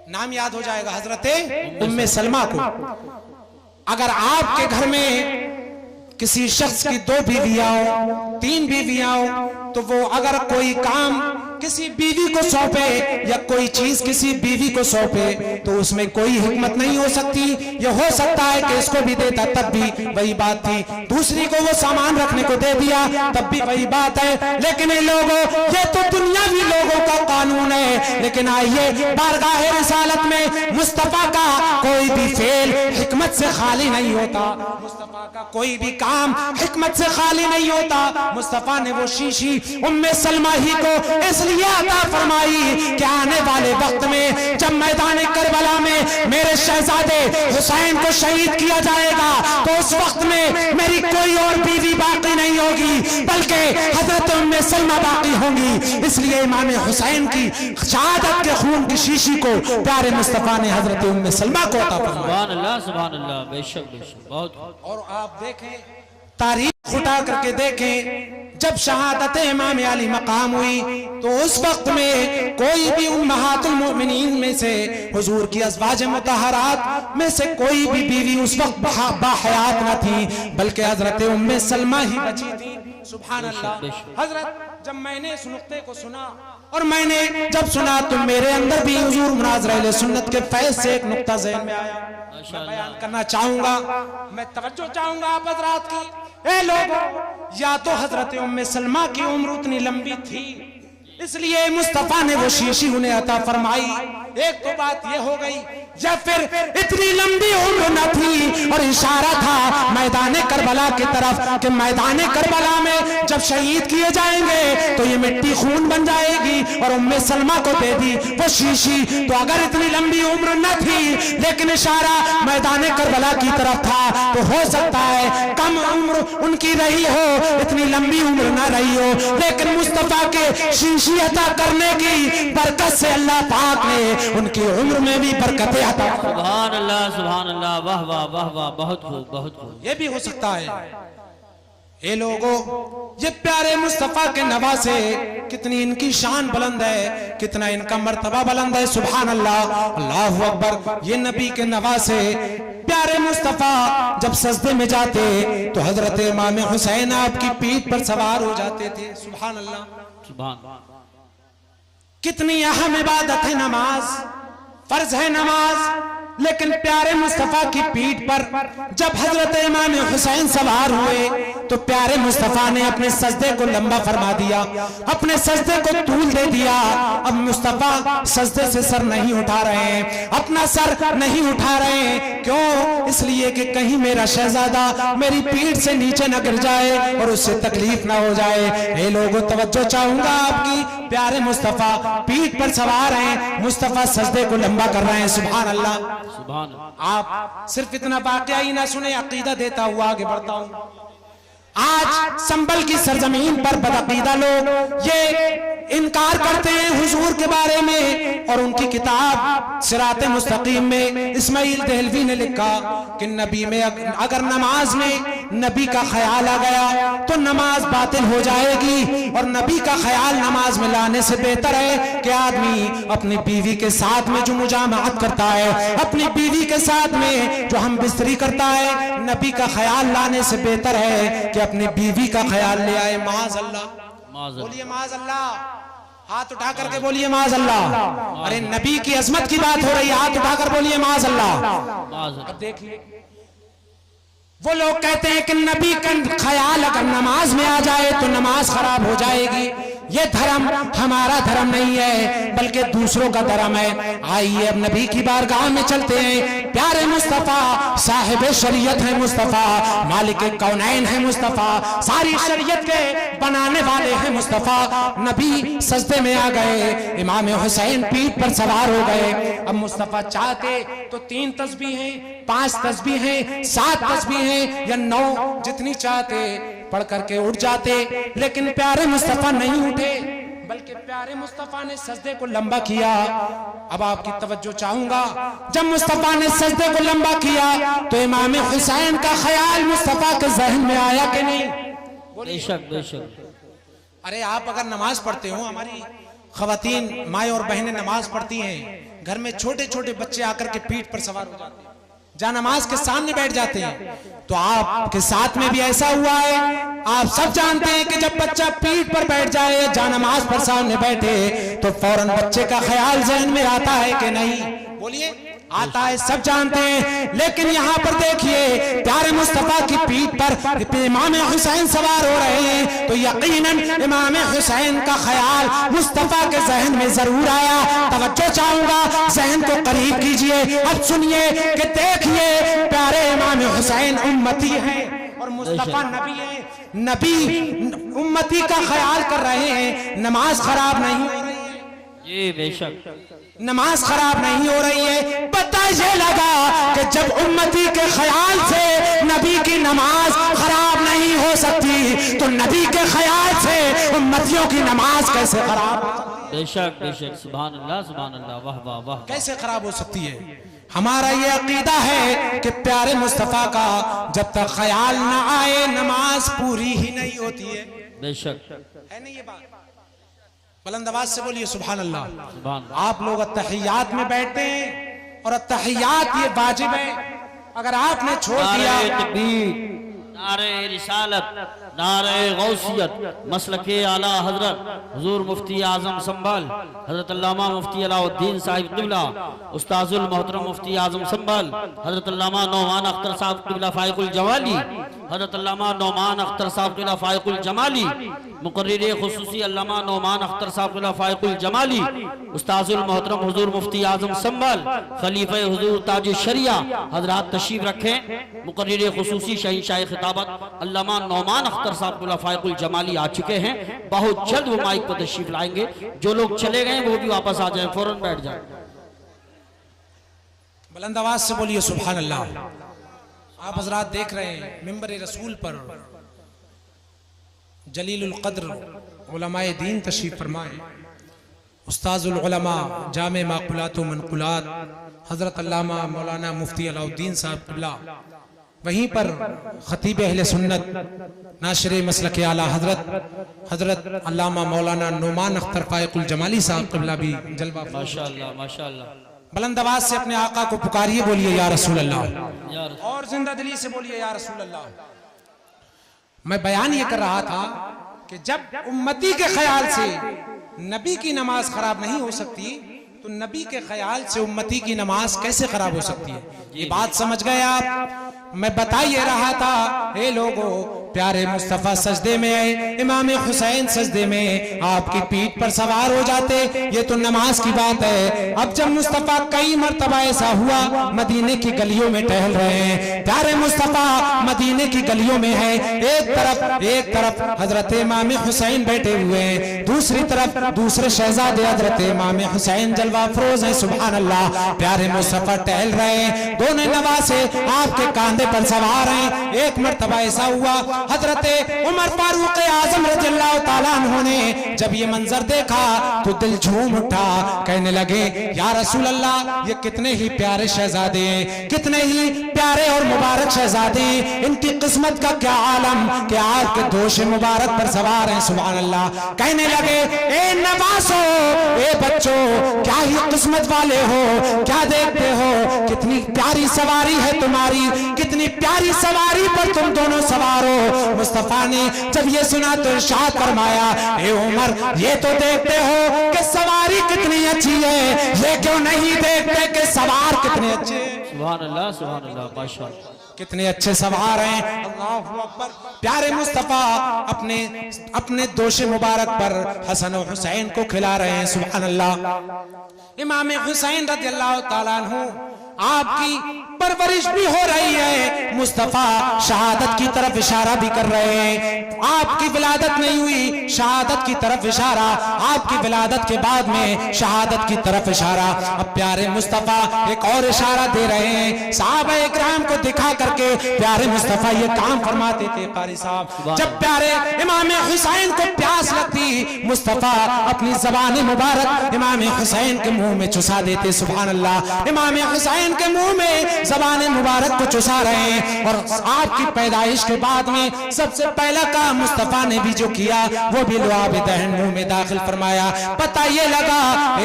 नाम याद हो जाएगा, हजरते उम्मे सलमा को। अगर आपके घर में किसी शख्स की 2 बीवियां हो, 3 बीवियां हो, तो वो अगर कोई काम किसी बीवी को सौंपे या कोई चीज किसी बीवी को सौंपे तो उसमें कोई हिकमत नहीं हो सकती। ये हो सकता है कि इसको भी देता तब भी वही बात थी, दूसरी को वो सामान रखने को दे दिया तब भी वही बात है। लेकिन ये लोगों, ये तो दुनियावी लोगों का कानून है, लेकिन आइए बारगाह रिसालत में मुस्तफा का कोई भी फेल हिकमत से खाली नहीं होता, मुस्तफा का कोई भी काम हिकमत से खाली नहीं होता। मुस्तफा ने वो शीशी उम्मे सलमा ही को इसलिए अता फरमाई कि आने वाले वक्त में जब मैदान करबला में मेरे शहजादे हुसैन को शहीद किया जाएगा तो उस वक्त में मेरी कोई और बीवी बाकी नहीं होगी, बल्कि हजरत उम्मे सलमा बाकी होंगी। इसलिए इमाम हुसैन की शहादत के खून की शीशी को प्यारे मुस्तफा ने हजरत उम्मे सलमा को अता फरमाया। सुभान अल्लाह, सुभान अल्लाह, बेशक बेशक, बहुत। और आप देखें, तारीख उठा करके देखें, जब शहादत इमाम अली मकाम हुई तो उस वक्त में कोई भी उम्महातुल मोमिनीन में से हुजूर की अज़वाज मुतहरात में से कोई भी बीवी उस वक्त बाहयात न थी, बल्कि हजरत उम्मे सलमा ही बची थी। सुभान अल्लाह। हजरत, जब मैंने इस नुक्ते को सुना और मैंने जब सुना तो मेरे अंदर भी हुजूर मुनाज़िर अहले सुन्नत के फैज़ से एक नुक्ता ज़हन में आया, मैं बयान करना चाहूंगा। मैं तवज्जो चाहूंगा आप हजरात की। ए लोगों, या तो हजरत उम्मे सलमा की उम्र उतनी लंबी थी इसलिए मुस्तफा ने वो शीशी उन्हें अता फरमाई, एक तो बात ये हो गई, या फिर इतनी लंबी उम्र न थी और इशारा था मैदान करबला की तरफ कि मैदान करबला में जब शहीद किए जाएंगे तो ये मिट्टी खून बन जाएगी, और उम्मे सलमा को दे दी वो शीशी। तो अगर इतनी लंबी उम्र न थी लेकिन इशारा मैदान करबला की तरफ था, तो हो सकता है कम उम्र उनकी रही हो, इतनी लंबी उम्र न रही हो, लेकिन मुस्तफा के शीशी अता करने की बरकत से अल्लाह पाक ने उनकी उम्र में भी बरकतें अता। सुभान अल्लाह, सुभान अल्लाह, वाह वाह वाह वाह, बहुत खूब, बहुत खूब। ये भी हो सकता है। ये लोगों, ये प्यारे मुस्तफा के नवासे, कितनी इनकी शान बुलंद है, कितना इनका मर्तबा बुलंद है। सुभान अल्लाह, अल्लाहु अकबर। ये नबी के नवासे प्यारे मुस्तफा जब सजदे में जाते तो हजरत इमाम हुसैन आपकी पीठ पर सवार हो जाते थे। सुभान अल्लाह, सुभान। कितनी अहम इबादत है नमाज, फर्ज है नमाज, लेकिन प्यारे मुस्तफा की पीठ पर जब हजरत इमाम हुसैन सवार हुए तो प्यारे मुस्तफा ने अपने सजदे को लंबा फरमा दिया, अपने सजदे को तूल दे दिया। अब मुस्तफा सजदे से सर नहीं उठा रहे हैं, अपना सर नहीं उठा रहे हैं। क्यों? इसलिए कि कहीं मेरा शहजादा मेरी पीठ से नीचे न गिर जाए और उससे तकलीफ ना हो जाए। ये लोगों, तवज्जो चाहूंगा आपकी, प्यारे मुस्तफा पीठ पर सवार हैं, मुस्तफा सजदे को लंबा कर रहे हैं। सुभान अल्लाह, सुभान। आप सिर्फ इतना वाकया ही ना सुने, अकीदा देता हुआ आगे बढ़ता हूं। आज संभल की सरजमीन पर बदअकीदा लोग ये इनकार करते हैं हुजूर के बारे में, और उनकी किताब सिराते मुस्तकीम में इस्माइल देहलवी ने लिखा कि नबी में अगर नमाज में नबी का ख्याल आ गया तो नमाज बातिल हो जाएगी, और नबी का ख्याल नमाज में लाने से बेहतर है कि आदमी अपनी बीवी के साथ में जो मुजामअत करता है, अपनी बीवी के साथ में जो हम बिस्तरी करता है, नबी का ख्याल लाने से बेहतर है कि अपनी बीवी का ख्याल ले आए। माज़ अल्लाह, बोलिए माज़ अल्लाह, हाथ उठा करके बोलिए माज़ अल्लाह। अरे नबी की अजमत की बात हो रही है, हाथ उठाकर बोलिए माज़ अल्लाह। अब देखिए, वो लोग कहते हैं कि नबी का ख्याल अगर नमाज में आ जाए तो नमाज खराब हो जाएगी। ये धर्म हमारा धर्म नहीं है बल्कि दूसरों का धर्म है। आइए अब नबी की बारगाह में चलते हैं। प्यारे मुस्तफा साहिब शरीयत है, मुस्तफा मालिक कौनैन है, मुस्तफा सारी शरीयत के बनाने वाले हैं, मुस्तफा। नबी सजदे में आ गए, इमाम हुसैन पीठ पर सवार हो गए। अब मुस्तफा चाहते तो 3 तस्बीहें, 5 तस्बीहें, 7 तस्बीहें या 9 जितनी चाहते पढ़ करके उठ जाते, लेकिन प्यारे मुस्तफा नहीं उठे, बल्कि प्यारे मुस्तफा ने सजदे को लंबा किया। अब आपकी तवज्जो चाहूंगा, जब मुस्तफा ने सजदे को लंबा किया तो इमाम हुसैन का ख्याल मुस्तफा के जहन में आया कि नहीं? बेशक बेशक। अरे आप अगर नमाज पढ़ते हो, हमारी खवातीन माए और बहनें नमाज पढ़ती हैं, घर में छोटे छोटे बच्चे आकर के पीठ पर सवार हो जाते हैं, जहाँ नमाज के सामने बैठ जाते हैं, तो आपके साथ में भी ऐसा हुआ है। आप सब जानते हैं कि जब बच्चा पीठ पर बैठ जाए, जहाँ नमाज पर सामने बैठे, तो फौरन बच्चे का ख्याल जहन में आता है कि नहीं? बोलिए, आता है, सब जानते हैं। लेकिन यहाँ पर देखिए, प्यारे मुस्तफा की पीठ पर इमाम हुसैन सवार हो रहे हैं, तो यकीनन इमाम हुसैन का ख्याल मुस्तफा के जहन में जरूर आया। तवज्जो चाहूंगा, जहन को करीब कीजिए, अब सुनिए कि देखिए, प्यारे इमाम हुसैन उम्मती है और मुस्तफा नबी है। नबी उम्मती का ख्याल कर रहे हैं, नमाज खराब नहीं हो रही है। जी बेशक, नमाज खराब नहीं हो रही है। पता ये लगा कि जब उम्मती के ख्याल से नबी की नमाज खराब नहीं हो सकती, तो नबी के ख्याल से उम्मतियों की नमाज कैसे खराब हो सकती है? बेशक बेशक, सुभान अल्लाह सुभान अल्लाह, वाह वाह वाह। कैसे खराब हो सकती है? हमारा ये अकीदा है कि प्यारे मुस्तफा का जब तक ख्याल ना आए, नमाज पूरी ही नहीं होती है। बेशक है नहीं ये बात? बुलंद आवाज से बोलिए सुभान अल्लाह। सुभान अल्लाह। आप लोग अत्तहियात में बैठते हैं और अत्तहियात ये वाजिब है, अगर आपने छोड़ दिया। नारे तकबीर, नारे रिसालत, नारे गौसियत, मसलके आला हजरत हुजूर मुफ्ती आजम संभल हजरत अल्लामा मुफ्ती अलाउद्दीन साहिब क़िबला, उस्ताजुल मोहतरम मुफ्ती आजम संभल हजरत अल्लामा नौमान अख्तर साहब क़िबला फाइकुल जमाली, हजरत अल्लामा नौमान अख्तर साहब क़िबला फाइकुल जमाली, मुकर्रिर खुसूसी अल्लामा नौमान अख्तर साहब क़िबला फाइकुल जमाली, उस्ताजुल मोहतरम हुजूर मुफ्ती आजम संभल खलीफे हुजूर ताज शरिया हजरात तशरीफ रखें। मुकर्रिर खुसूसी शहींशाह खिताबत अल्लामा नौमान अख्तर साहब क़िबला फाइकुल जमाली आ चुके हैं। बहुत जल्द वो माइक पर तशरीफ लाएंगे। जो लोग चले गए वो भी वापस आ जाए, फौरन बैठ जाए। बुलंद आवाज से बोलिए सुभान अल्लाह। आप हजरात देख रहे हैं मिंबर रसूल पर जलीलुल क़द्र उलमाए दीन तशरीफ फरमाए, उस्ताजुल उलमा जामे माक़ुलात व मनक़ुलात हजरत अल्लामा मौलाना मुफ्ती अलाउद्दीन साहब क़िबला, वहीं पर खतीब अहले सुन्नत नाशरे मसलक आला हजरत अल्लामा मौलाना नौमान अख्तर फाइकुल जमाली साहब क़िबला भी जलवा। माशाअल्लाह माशाअल्लाह। बुलंद आवाज से अपने आका को पुकारिए, बोलिए या रसूल अल्लाह, या रसूल। और जिंदा दिली से बोलिए या रसूल अल्लाह। मैं बयान ये कर रहा था कि जब उम्मती के ख्याल से नबी की नमाज खराब नहीं हो सकती, तो नबी के ख्याल से उम्मती की नमाज कैसे खराब हो सकती है? ये बात समझ गए आप? मैं बता ये रहा था, हे लोगों, प्यारे मुस्तफा सजदे में आए, इमाम हुसैन सजदे में आपकी पीठ पर सवार हो जाते, ये तो नमाज की बात है। अब जब मुस्तफा कई मर्तबा ऐसा हुआ, मदीने की गलियों में टहल रहे हैं, प्यारे मुस्तफा मदीने की गलियों में है, एक तरफ हजरत इमाम हुसैन बैठे हुए हैं, दूसरी तरफ दूसरे शहजादे हजरत इमाम हुसैन जलवा अफरोज है, सुभान अल्लाह। प्यारे मुस्तफा टहल रहे हैं, दोनों नवासे आपके कांधे पर सवार हैं। एक मर्तबा ऐसा हुआ, हजरत उमर फारूक आजम रज़ियल्लाहु ताला अन्हु ने जब ये मंजर देखा तो दिल झूम उठा, कहने लगे या रसूल अल्लाह, ये कितने ही प्यारे शहजादे हैं, कितने ही प्यारे और मुबारक शहजादे हैं, इनकी किस्मत का क्या आलम कि आपके दोष मुबारक पर सवार हैं, सुभान अल्लाह। कहने लगे ए नवासो, ए बच्चों, क्या ही किस्मत वाले हो, क्या देखते हो, कितनी प्यारी सवारी है तुम्हारी, कितनी प्यारी सवारी पर तुम दोनों सवार हो। मुस्तफा ने जब ये सुना तो इरशाद फरमाया, ए उमर, ये तो देखते हो कि सवारी कितनी अच्छी है, ये क्यों नहीं देखते कि सवार कितने अच्छे हैं? सुभान अल्लाह सुभान अल्लाह, माशाअल्लाह। कितने अच्छे सवार हैं, अल्लाहु अकबर। प्यारे मुस्तफा अपने अपने दोषे मुबारक पर हसन और हुसैन को खिला रहे हैं, सुभान अल्लाह। इमाम हुसैन रज़ियल्लाहु ताला अन्हु आपकी परवरिश भी हो रही है, मुस्तफा शहादत की तरफ इशारा भी कर रहे हैं। आपकी विलादत नहीं हुई, शहादत की तरफ इशारा, आपकी विलादत के बाद में शहादत की तरफ इशारा। अब प्यारे मुस्तफा एक और इशारा दे रहे हैं, सहाबा इकराम को दिखा करके प्यारे मुस्तफा ये काम फरमाते थे कारी साहब, जब प्यारे इमाम हुसैन को प्यास लगती, मुस्तफा अपनी ज़बान मुबारक इमाम हुसैन के मुंह में चुसा देते, सुभान अल्लाह। इमाम हुसैन के मुंह में ज़बान मुबारक को चुसा रहे हैं। और आपकी पैदाइश के बाद में सबसे पहला काम मुस्तफा ने भी जो किया वो भी लुआब दहन मुंह में दाखिल फरमाया। पता ये लगा,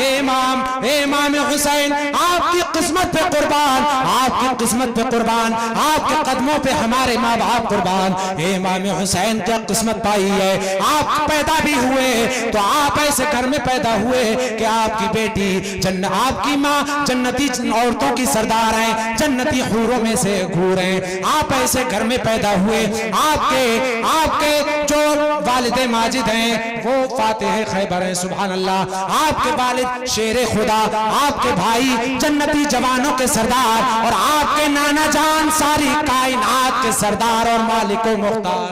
इमाम हुसैन आपकी किस्मत पे कुर्बान, आपकी किस्मत पे कुर्बान, आपके कदमों पे हमारे माँ बाप कुर्बान। इमाम हुसैन क्या किस्मत पाई है, आप पैदा भी हुए तो आप ऐसे घर में पैदा हुए कि आपकी बेटी आपकी माँ जन्नती औरतों की सरदार हैं, जन्नती हूरों में से घूर हैं। आप ऐसे घर में पैदा हुए, आपके जो वालिद माजिद हैं वो फातिह खैबर हैं, सुभान अल्लाह। आपके वालिद शेर खुदा, आपके भाई जन्नती जवानों के सरदार, और आपके नाना जान सारी कायनात के सरदार और मालिको मुख्तार।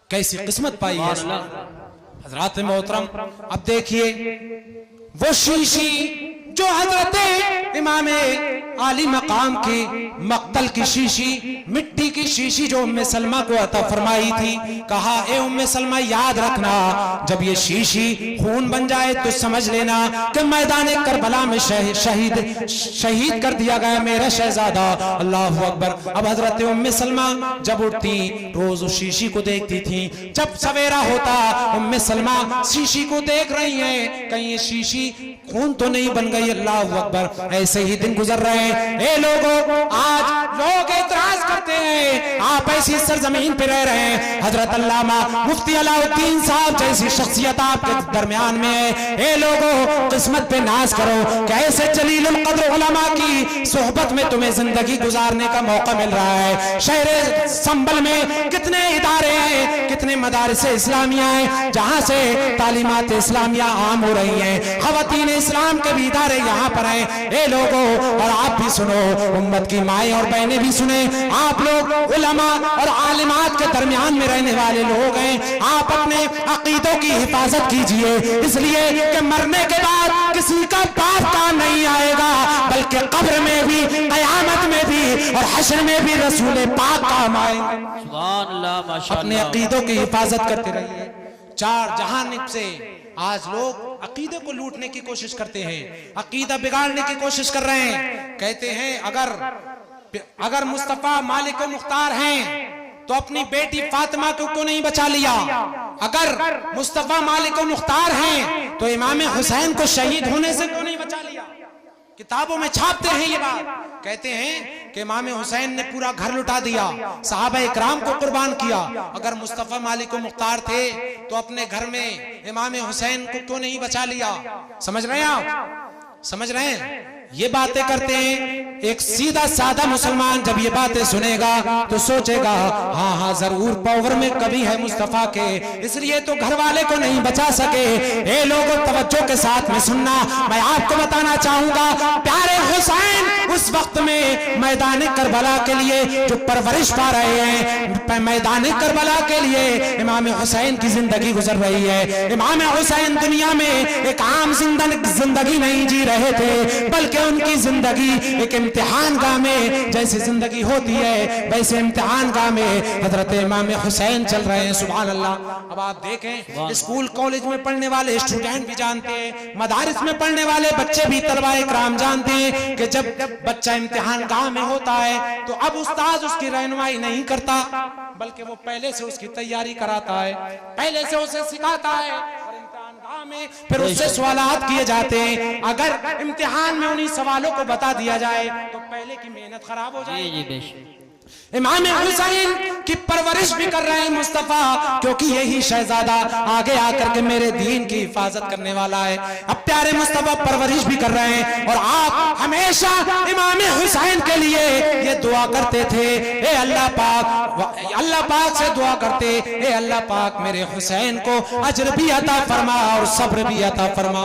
कैसी किस्मत पाई है हजरात मोहतरम। अब देखिए वो शीशी जो हजरत इमाम आली मकाम की मक्तल की शीशी, मिट्टी की शीशी जो उम्मे सलमा को अता फरमाई थी, कहा ए उम्मे सलमा याद रखना, जब ये शीशी खून बन जाए तो समझ लेना कि मैदान करबला में शहीद कर दिया गया मेरा शहजादा। अल्लाहु अकबर। अब हजरत उम्मे सलमा जब उठती रोज उस शीशी को देखती थी, जब सवेरा होता उम्मे सलमा शीशी को देख रही हैं, कहीं ये शीशी खून तो नहीं बन गई। अल्लाहु अकबर। ऐसे ही दिन गुजर रहे हैं। ए लोगों, आज लोग एतराज करते हैं आप ऐसी सरजमीन पे रह रहे हैं, हजरत अल्लामा मुफ्ती अलाउद्दीन साहब जैसी शख्सियत आपके दरमियान में है। ए लोगों, किस्मत पे नाज करो कि ऐसे जलीलुल कद्र उलमा की सोहबत में तुम्हें जिंदगी गुजारने का मौका मिल रहा है। शहर संभल में कितने इदारे हैं, कितने मदारिस इस्लामिया हैं जहां से तालीमात इस्लामिया आम हो रही हैं। खवातीन इस्लाम के भी इदारे यहाँ पर हैं। ए लोगों, और आप भी सुनो, उम्मत की माएँ और बहनें भी सुने, आप लोग उलमा और आलिमात के दरमियान में रहने वाले लोग हैं। आप अपने अकीदों की हिफाजत कीजिए, इसलिए कि मरने के बाद किसी का बाप काम नहीं आएगा, बल्कि कब्र में भी, कयामत में भी और हश्र में भी रसूल पाक काम आएंगे। सुभान अल्लाह, माशाअल्लाह। अपने अकीदों की हिफाजत करते रहिए। चार जहान से आज लोग अकीदे को लूटने की कोशिश करते हैं, अकीदा बिगाड़ने की कोशिश कर रहे हैं। कहते हैं अगर मुस्तफा मालिक मुख्तार हैं तो अपनी बेटी फातिमा को क्यों नहीं बचा लिया? अगर मुस्तफा मालिक मुख्तार हैं तो इमाम हुसैन को शहीद होने से क्यों नहीं बचा लिया? किताबों में छापते हैं ये बात। कहते हैं कि इमाम हुसैन ने पूरा घर लुटा दिया, सहाबा इकराम को कुर्बान किया। अगर मुस्तफा मालिक मुख्तार थे तो अपने घर में इमाम हुसैन को क्यों नहीं बचा लिया? समझ रहे हैं आप? समझ रहे हैं? ये बातें करते हैं। एक सीधा सादा मुसलमान जब ये बातें सुनेगा तो सोचेगा हाँ हाँ जरूर पावर में कभी है मुस्तफा के, इसलिए तो घर वाले को नहीं बचा सके। ए लोगों, तवज्जो के साथ में सुनना, मैं आपको बताना चाहूंगा, प्यारे हुसैन उस वक्त में मैदान करबला के लिए जो परवरिश पा रहे हैं, मैदान करबला के लिए इमाम हुसैन की जिंदगी गुजर रही है। इमाम हुसैन दुनिया में एक आम जिंदगी नहीं जी रहे थे, बल्कि उनकी जिंदगी एक इम्तिहान गाह में जैसी जिंदगी होती है वैसे इम्तिहान गाह में हजरत इमाम हुसैन चल रहे हैं। सुभान अल्लाह। अब आप देखें, स्कूल कॉलेज में पढ़ने वाले स्टूडेंट भी जानते हैं, मदारिस में पढ़ने वाले बच्चे भी तलबा इकराम जानते हैं कि जब बच्चा इम्तिहान गाह में होता है तो अब उस्ताद उसकी रहनुमाई नहीं करता, बल्कि वो पहले से उसकी तैयारी कराता है, पहले से उसे सिखाता है, में फिर उससे सवालात किए जाते हैं। अगर इम्तिहान में उन्हीं सवालों को बता दिया जाए तो पहले की मेहनत खराब हो जाएगी। इमाम हुसैन की परवरिश भी कर रहे हैं मुस्तफा, क्योंकि यही शहजादा आगे आकर के मेरे दीन की हिफाजत करने वाला है। अब प्यारे मुस्तफा परवरिश भी कर रहे हैं और आप हमेशा इमाम हुसैन के लिए ये दुआ करते थे, ए अल्लाह पाक से दुआ करते, ए अल्लाह पाक मेरे हुसैन को अजर भी अता फरमा और सब्र भी अता फरमा।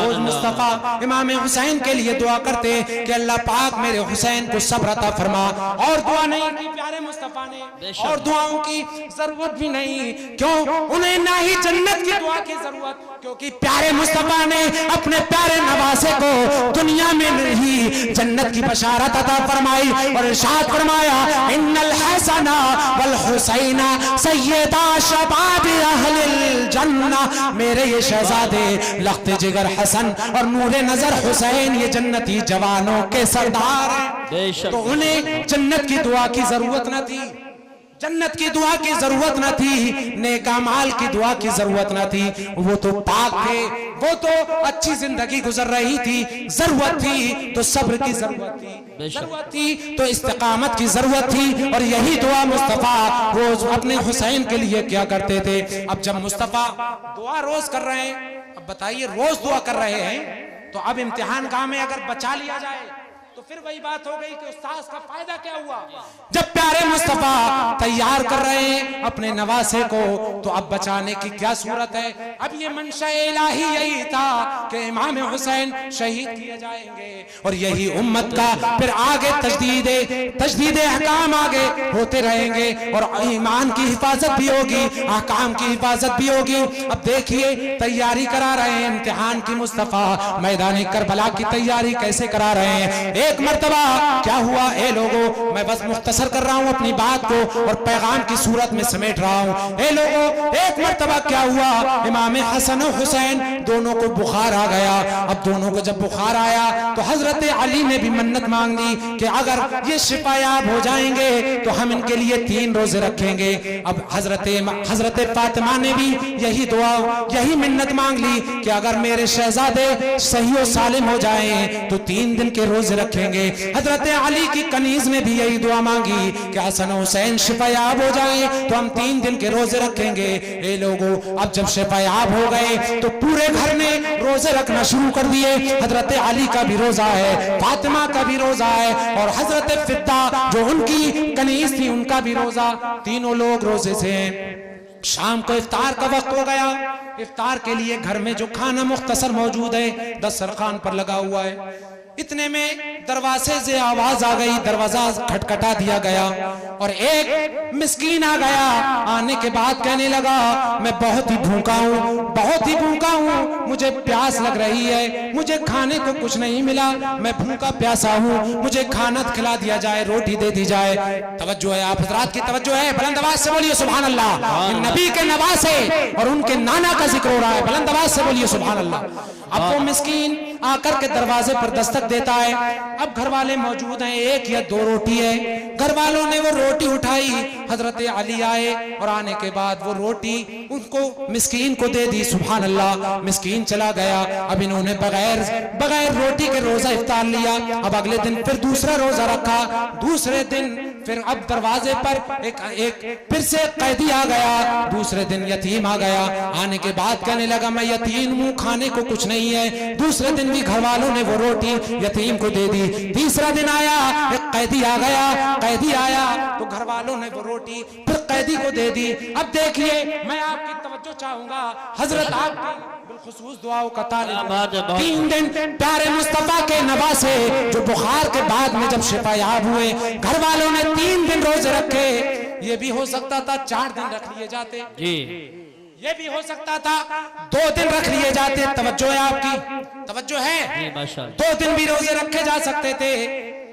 रोज मुस्तफा इमाम हुसैन के लिए दुआ करते कि अल्लाह पाक मेरे हुसैन को सब्र अता फरमा। और दुआ नहीं की प्यारे मुस्तफा ने, और दुआओं की जरूरत भी नहीं, क्यों? उन्हें ना ही जन्नत की दुआ की जरूरत, क्योंकि प्यारे मुस्तफा ने अपने प्यारे नवासे को दुनिया में नहीं जन्नत की बशारत अता फरमाई और इरशाद फरमाया, इन्नल हसना वल हुसैना सय्यदा शबाब अहलिल जन्ना। मेरे ये शहजादे लख्त जिगर हसन और नूरे नजर हुसैन ये जन्नती जवानों के सरदार हैं, तो उन्हें जन्नत की दुआ की जरूरत न थी, जन्नत की दुआ की जरूरत न थी, नेका माल की दुआ की जरूरत न थी। वो तो पाक थे, वो तो अच्छी जिंदगी गुजर रही थी। जरूरत थी तो सब्र की जरूरत थी, जरूरत थी तो इस्तिकामत की जरूरत थी, और यही दुआ मुस्तफा रोज अपने हुसैन के लिए क्या करते थे। अब जब मुस्तफा दुआ रोज कर रहे हैं, अब बताइए रोज दुआ कर रहे हैं, तो अब इम्तिहान गाह में अगर बचा लिया जाए तो फिर वही बात हो गई कि उस्ताद का फायदा क्या हुआ। जब प्यारे मुस्तफा तैयार कर रहे हैं अपने नवासे को, तो अब बचाने की क्या सूरत है। अब ये मंशा इलाही यही था कि इमाम हुसैन शहीद किए जाएंगे, और यही उम्मत का फिर आगे तजदीद अहकाम आगे होते रहेंगे, और ईमान की हिफाजत भी होगी, अहकाम की हिफाजत भी होगी। अब देखिए तैयारी करा रहे हैं इम्तिहान की, मुस्तफा मैदान करबला की तैयारी कैसे करा रहे हैं। एक मर्तबा क्या हुआ, ए लोगों, मैं बस मुख्तसर कर रहा हूं अपनी बात को और पैगाम की सूरत में समेट रहा हूं। ए लोगों, एक मर्तबा क्या हुआ, इमाम हसन और हुसैन दोनों को बुखार आ गया। अब दोनों को जब बुखार आया तो हजरत अली ने भी मन्नत मांग ली कि अगर ये शिफायाब हो जाएंगे तो हम इनके लिए 3 रोजे रखेंगे। अब हजरत फातिमा ने भी यही दुआ, यही मिन्नत मांग ली कि अगर मेरे शहजादे सही और सालिम हो जाएं तो 3 दिन के रोजे रखेंगे। हजरत अली की कनीज ने भी यही दुआ मांगी कि हसन हुसैन शिफायाब हो जाएं तो हम 3 दिन के रोजे रखेंगे। ए लोगों, अब जब शिफायाब हो गए तो पूरे घर ने रोजे रखना शुरू कर दिए। हजरत अली का भी रोजा है, फातिमा का भी रोजा है, और हजरत फिद्दा जो उनकी कनीज थी उनका भी रोजा। तीनों लोग रोजे से हैं। शाम को इफ्तार का वक्त हो गया। इफ्तार के लिए घर में जो खाना मुख्तसर मौजूद है दस्तरखान पर लगा हुआ है। इतने में दरवाजे से आवाज आ गई, दरवाजा खटखटा दिया गया और एक मिस्कीन आ गया। आने के बाद कहने लगा, मैं बहुत ही भूखा हूँ, बहुत ही भूखा हूँ, मुझे प्यास लग रही है, मुझे खाने को कुछ नहीं मिला, मैं भूखा प्यासा हूँ, मुझे खाना खिला दिया जाए, रोटी दे दी जाए। तवज्जो है, आप हजरात की तवज्जो है, बुलंद आवाज से बोलिए सुभान अल्लाह। नबी के नवासे और उनके नाना का जिक्र हो रहा है, बुलंद आवाज से बोलिए सुभान अल्लाह। अब वो मिस्कीन आकर के दरवाजे पर दस्तक देता है। अब घर वाले मौजूद हैं, 1 या 2 रोटी है। घर वालों ने वो रोटी उठाई, हजरत अली आए और आने के बाद वो रोटी उनको मिस्कीन को दे दी। सुभान अल्लाह, मिस्कीन चला गया। अब इन्होंने बगैर रोटी के रोजा इफ्तार लिया। अब अगले दिन फिर दूसरा रोजा रखा। दूसरे दिन फिर अब दरवाजे पर एक फिर से कैदी आ गया। दूसरे दिन यतीम आ गया। आने के बाद कहने लगा, मैं यतीम हूँ, खाने को कुछ नहीं है। दूसरे दिन भी घर वालों ने वो रोटी यतीम को दे दी। तीसरा दिन आया, एक कैदी आ गया। कैदी आया तो घर वालों ने वो रोटी फिर कैदी को दे दी। अब देखिए, मैं आपकी तवज्जो चाहूंगा, हजरत आपकी बिलखुसूस दुआओं का तालिब 3 दिन प्यारे मुस्तफा के नवासे जो बुखार के बाद में जब शिफायाब हुए, घर वालों ने 3 दिन रोजे रखे। ये भी हो सकता था 4 दिन रख लिए जाते जी, ये भी हो सकता था 2 दिन रख लिए जाते। तवज्जो है आपकी, तवज्जो है। 2 दिन भी रोजे रखे जा सकते थे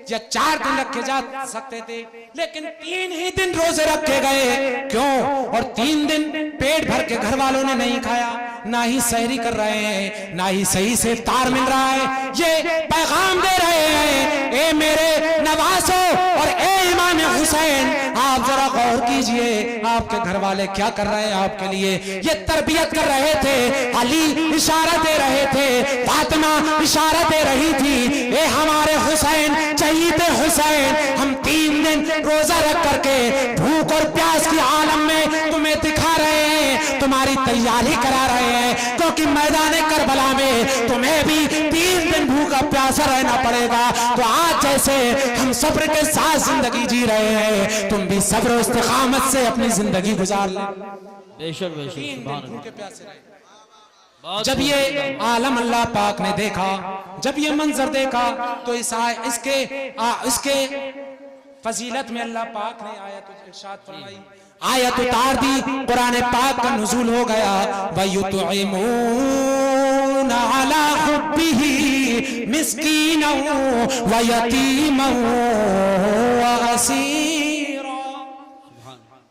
या 4 दिन रखे जा सकते थे, लेकिन 3 ही दिन रोजे रखे गए। क्यों? और 3 दिन पेट भर के घर वालों ने नहीं खाया। ना ही सहरी कर रहे हैं, ना ही सही से इफ्तार मिल रहा है। ये पैगाम दे रहे हैं, ए मेरे नवासो और ए इमाम हुसैन, आप जरा गौर कीजिए आपके घर वाले क्या कर रहे हैं आपके लिए। ये तरबियत कर रहे थे, अली इशारा दे रहे थे, फातिमा इशारा दे रही थी, ए हमारे हुसैन, शहीद हुसैन, हम 3 दिन रोजा रख करके भूख और प्यास की आलम में तुम्हें दिखा रहे हैं, तुम्हारी तैयारी करा रहे हैं, क्योंकि मैदान करबला में तुम्हें भी 3 दिन भूखा प्यासा रहना पड़ेगा। तो आज जैसे हम सब्र के साथ जिंदगी जी रहे हैं, तुम भी सब्र और इस्तिकामत से अपनी जिंदगी गुजार ले। बेशक बेशक, सुभान अल्लाह। जब ये आलम अल्लाह पाक ने देखा, जब ये मंजर देखा, तो इसके फजीलत में अल्लाह पाक ने आयत इरशाद फरमाई, आयत उतार दी, कुरान पाक का नुज़ूल हो गया। वयुतइमूना अला हुब्बिही मिस्कीनन व यतीमन व असीरा।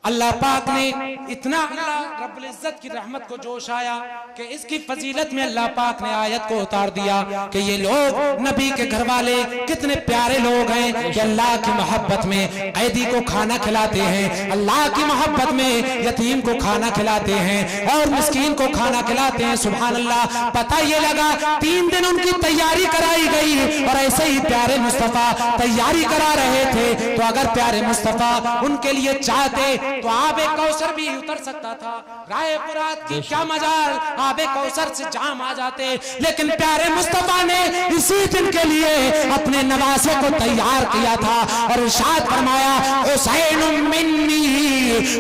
अल्लाह पाक ने इतना अल्लाह रब्बुल इज्जत की रहमत को जोश आया कि इसकी फजीलत में अल्लाह पाक ने आयत को उतार दिया कि ये लोग नबी के घर वाले कितने प्यारे लोग हैं कि अल्लाह की मोहब्बत में कैदी को खाना खिलाते हैं, अल्लाह की मोहब्बत में यतीम को खाना खिलाते हैं और मिस्कीन को खाना खिलाते हैं। सुभान अल्लाह। पता ये लगा 3 दिन उनकी तैयारी कराई गई और ऐसे ही प्यारे मुस्तफा तैयारी करा रहे थे। तो अगर प्यारे मुस्तफा उनके लिए चाहते तो आबे कौसर भी उतर सकता था, राय फुरात की क्या मजाल, आबे कौसर से जाम आ जाते, लेकिन प्यारे मुस्तफा ने इसी दिन के लिए अपने नवासे को तैयार किया था और इरशाद फरमाया, हुसैन मिन्नी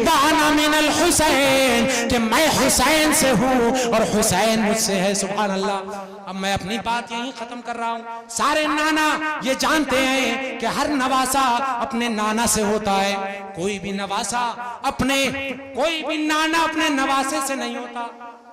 व अना मिनल हुसैन, कि मैं हुसैन से हूँ और हुसैन मुझसे है। सुभान अल्लाह। अब मैं अपनी बात यहीं खत्म कर रहा हूँ। सारे नाना ये जानते हैं कि हर नवासा अपने नाना से होता है, कोई भी नाना अपने नवासे से नहीं होता,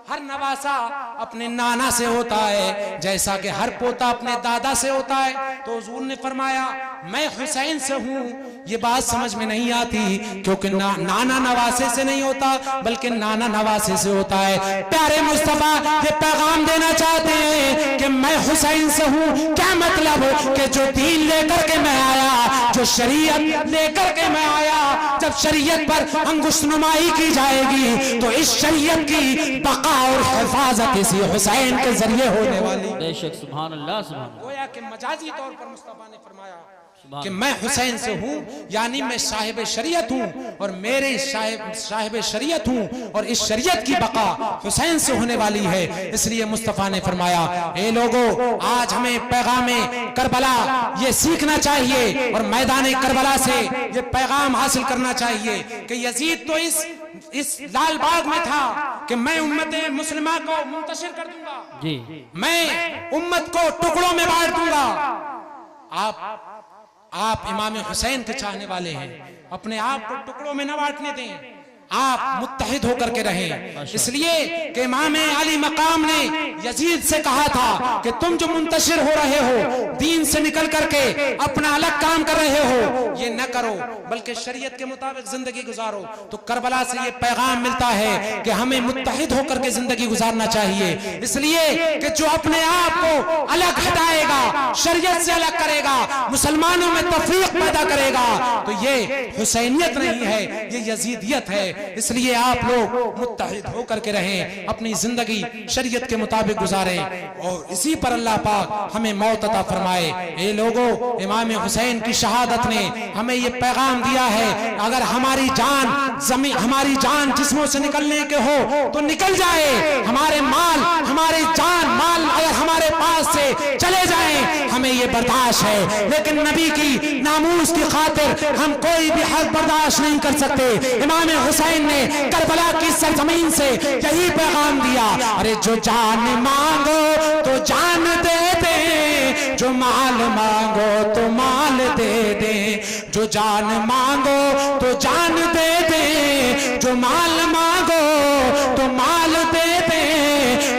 हर नवासा अपने नाना से होता है, जैसा कि हर पोता अपने दादा से होता है। तो हुजूर ने फरमाया मैं हुसैन से हूँ, ये बात समझ में नहीं आती, क्योंकि नाना नवासे से नहीं होता बल्कि नाना नवासे से होता है। प्यारे मुस्तफा ये पैगाम देना चाहते हैं कि मैं हुसैन से हूँ। क्या मतलब कि जो दीन लेकर के मैं आया, जो शरीयत लेकर के मैं आया, जब शरीयत पर अंगुशनुमाई की जाएगी तो इस शरीयत की बका और हिफाजत इसी हुसैन के जरिए होने वाली। बेशक, सुभान अल्लाह, सुभान अल्लाह। गोया कि मजाजी तौर पर मुस्तफा ने फरमाया कि मैं हुसैन से हूँ, यानी मैं साहिब शरीयत हूँ और मेरे साहिब शरीयत हूँ और इस शरीयत की बका हुसैन से होने वाली है। इसलिए मुस्तफा ने फरमाया, ए लोगों, आज हमें पैगाम करबला ये सीखना चाहिए और मैदान करबला से ये पैगाम हासिल करना चाहिए कि यजीद तो इस लाल बाग में था कि मैं उम्मत मुस्लिमा को मुंतशिर कर दूंगा जी, मैं उम्मत को टुकड़ों में बांट दूंगा। आप इमाम हुसैन के चाहने वाले हैं, अपने आप को टुकड़ों में न बांटने दें, आप मुत्तहिद होकर के रहें। इसलिए कि इमाम अली मकाम ने यजीद से कहा था कि तुम जो मुंतशिर हो रहे हो, दीन से निकल करके अपना अलग काम कर रहे हो, ये न करो बल्कि शरीयत के मुताबिक जिंदगी गुजारो। तो करबला से ये पैगाम मिलता है कि हमें मुत्तहिद होकर के जिंदगी गुजारना चाहिए। इसलिए कि जो अपने आप को अलग हटाएगा, शरीयत से अलग करेगा, मुसलमानों में तफरीक पैदा करेगा, तो ये हुसैनियत नहीं है, ये यजीदियत है। इसलिए आप लोग मुत्तहिद होकर के रहें, अपनी जिंदगी शरीयत के मुताबिक गुजारें और इसी पर अल्लाह पाक हमें मौत अता फरमाए। ए लोगों, इमाम हुसैन की शहादत ने हमें ये पैगाम दिया है, अगर हमारी जान जिस्मों से निकलने के हो तो निकल जाए, हमारे जान माल अगर हमारे पास से चले जाएं, हमें ये बर्दाश्त है, लेकिन नबी की नामूस की खातिर हम कोई भी हद बर्दाश्त नहीं कर सकते। इमाम हुसैन ने करबला की सरजमीन से यही पैगाम दिया, अरे जो जान मांगो तो जान दे दे, जो माल मांगो तो माल दे दे, जो जान मांगो तो जान दे दे, जो माल मांगो तो माल दे दे,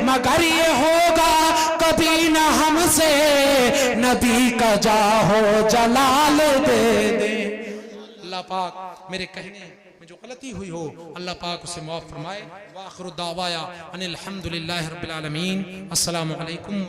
मगर ये होगा कभी न हमसे नबी का जाहो जलाल दे दे। अल्लाह पाक मेरे कहने में जो गलती हुई हो अल्लाह पाक उसे माफ फरमाए। व आखिरु दावाया अनिल हम्दुलिल्लाहि रब्बिल आलमीन। अस्सलामु अलैकुम।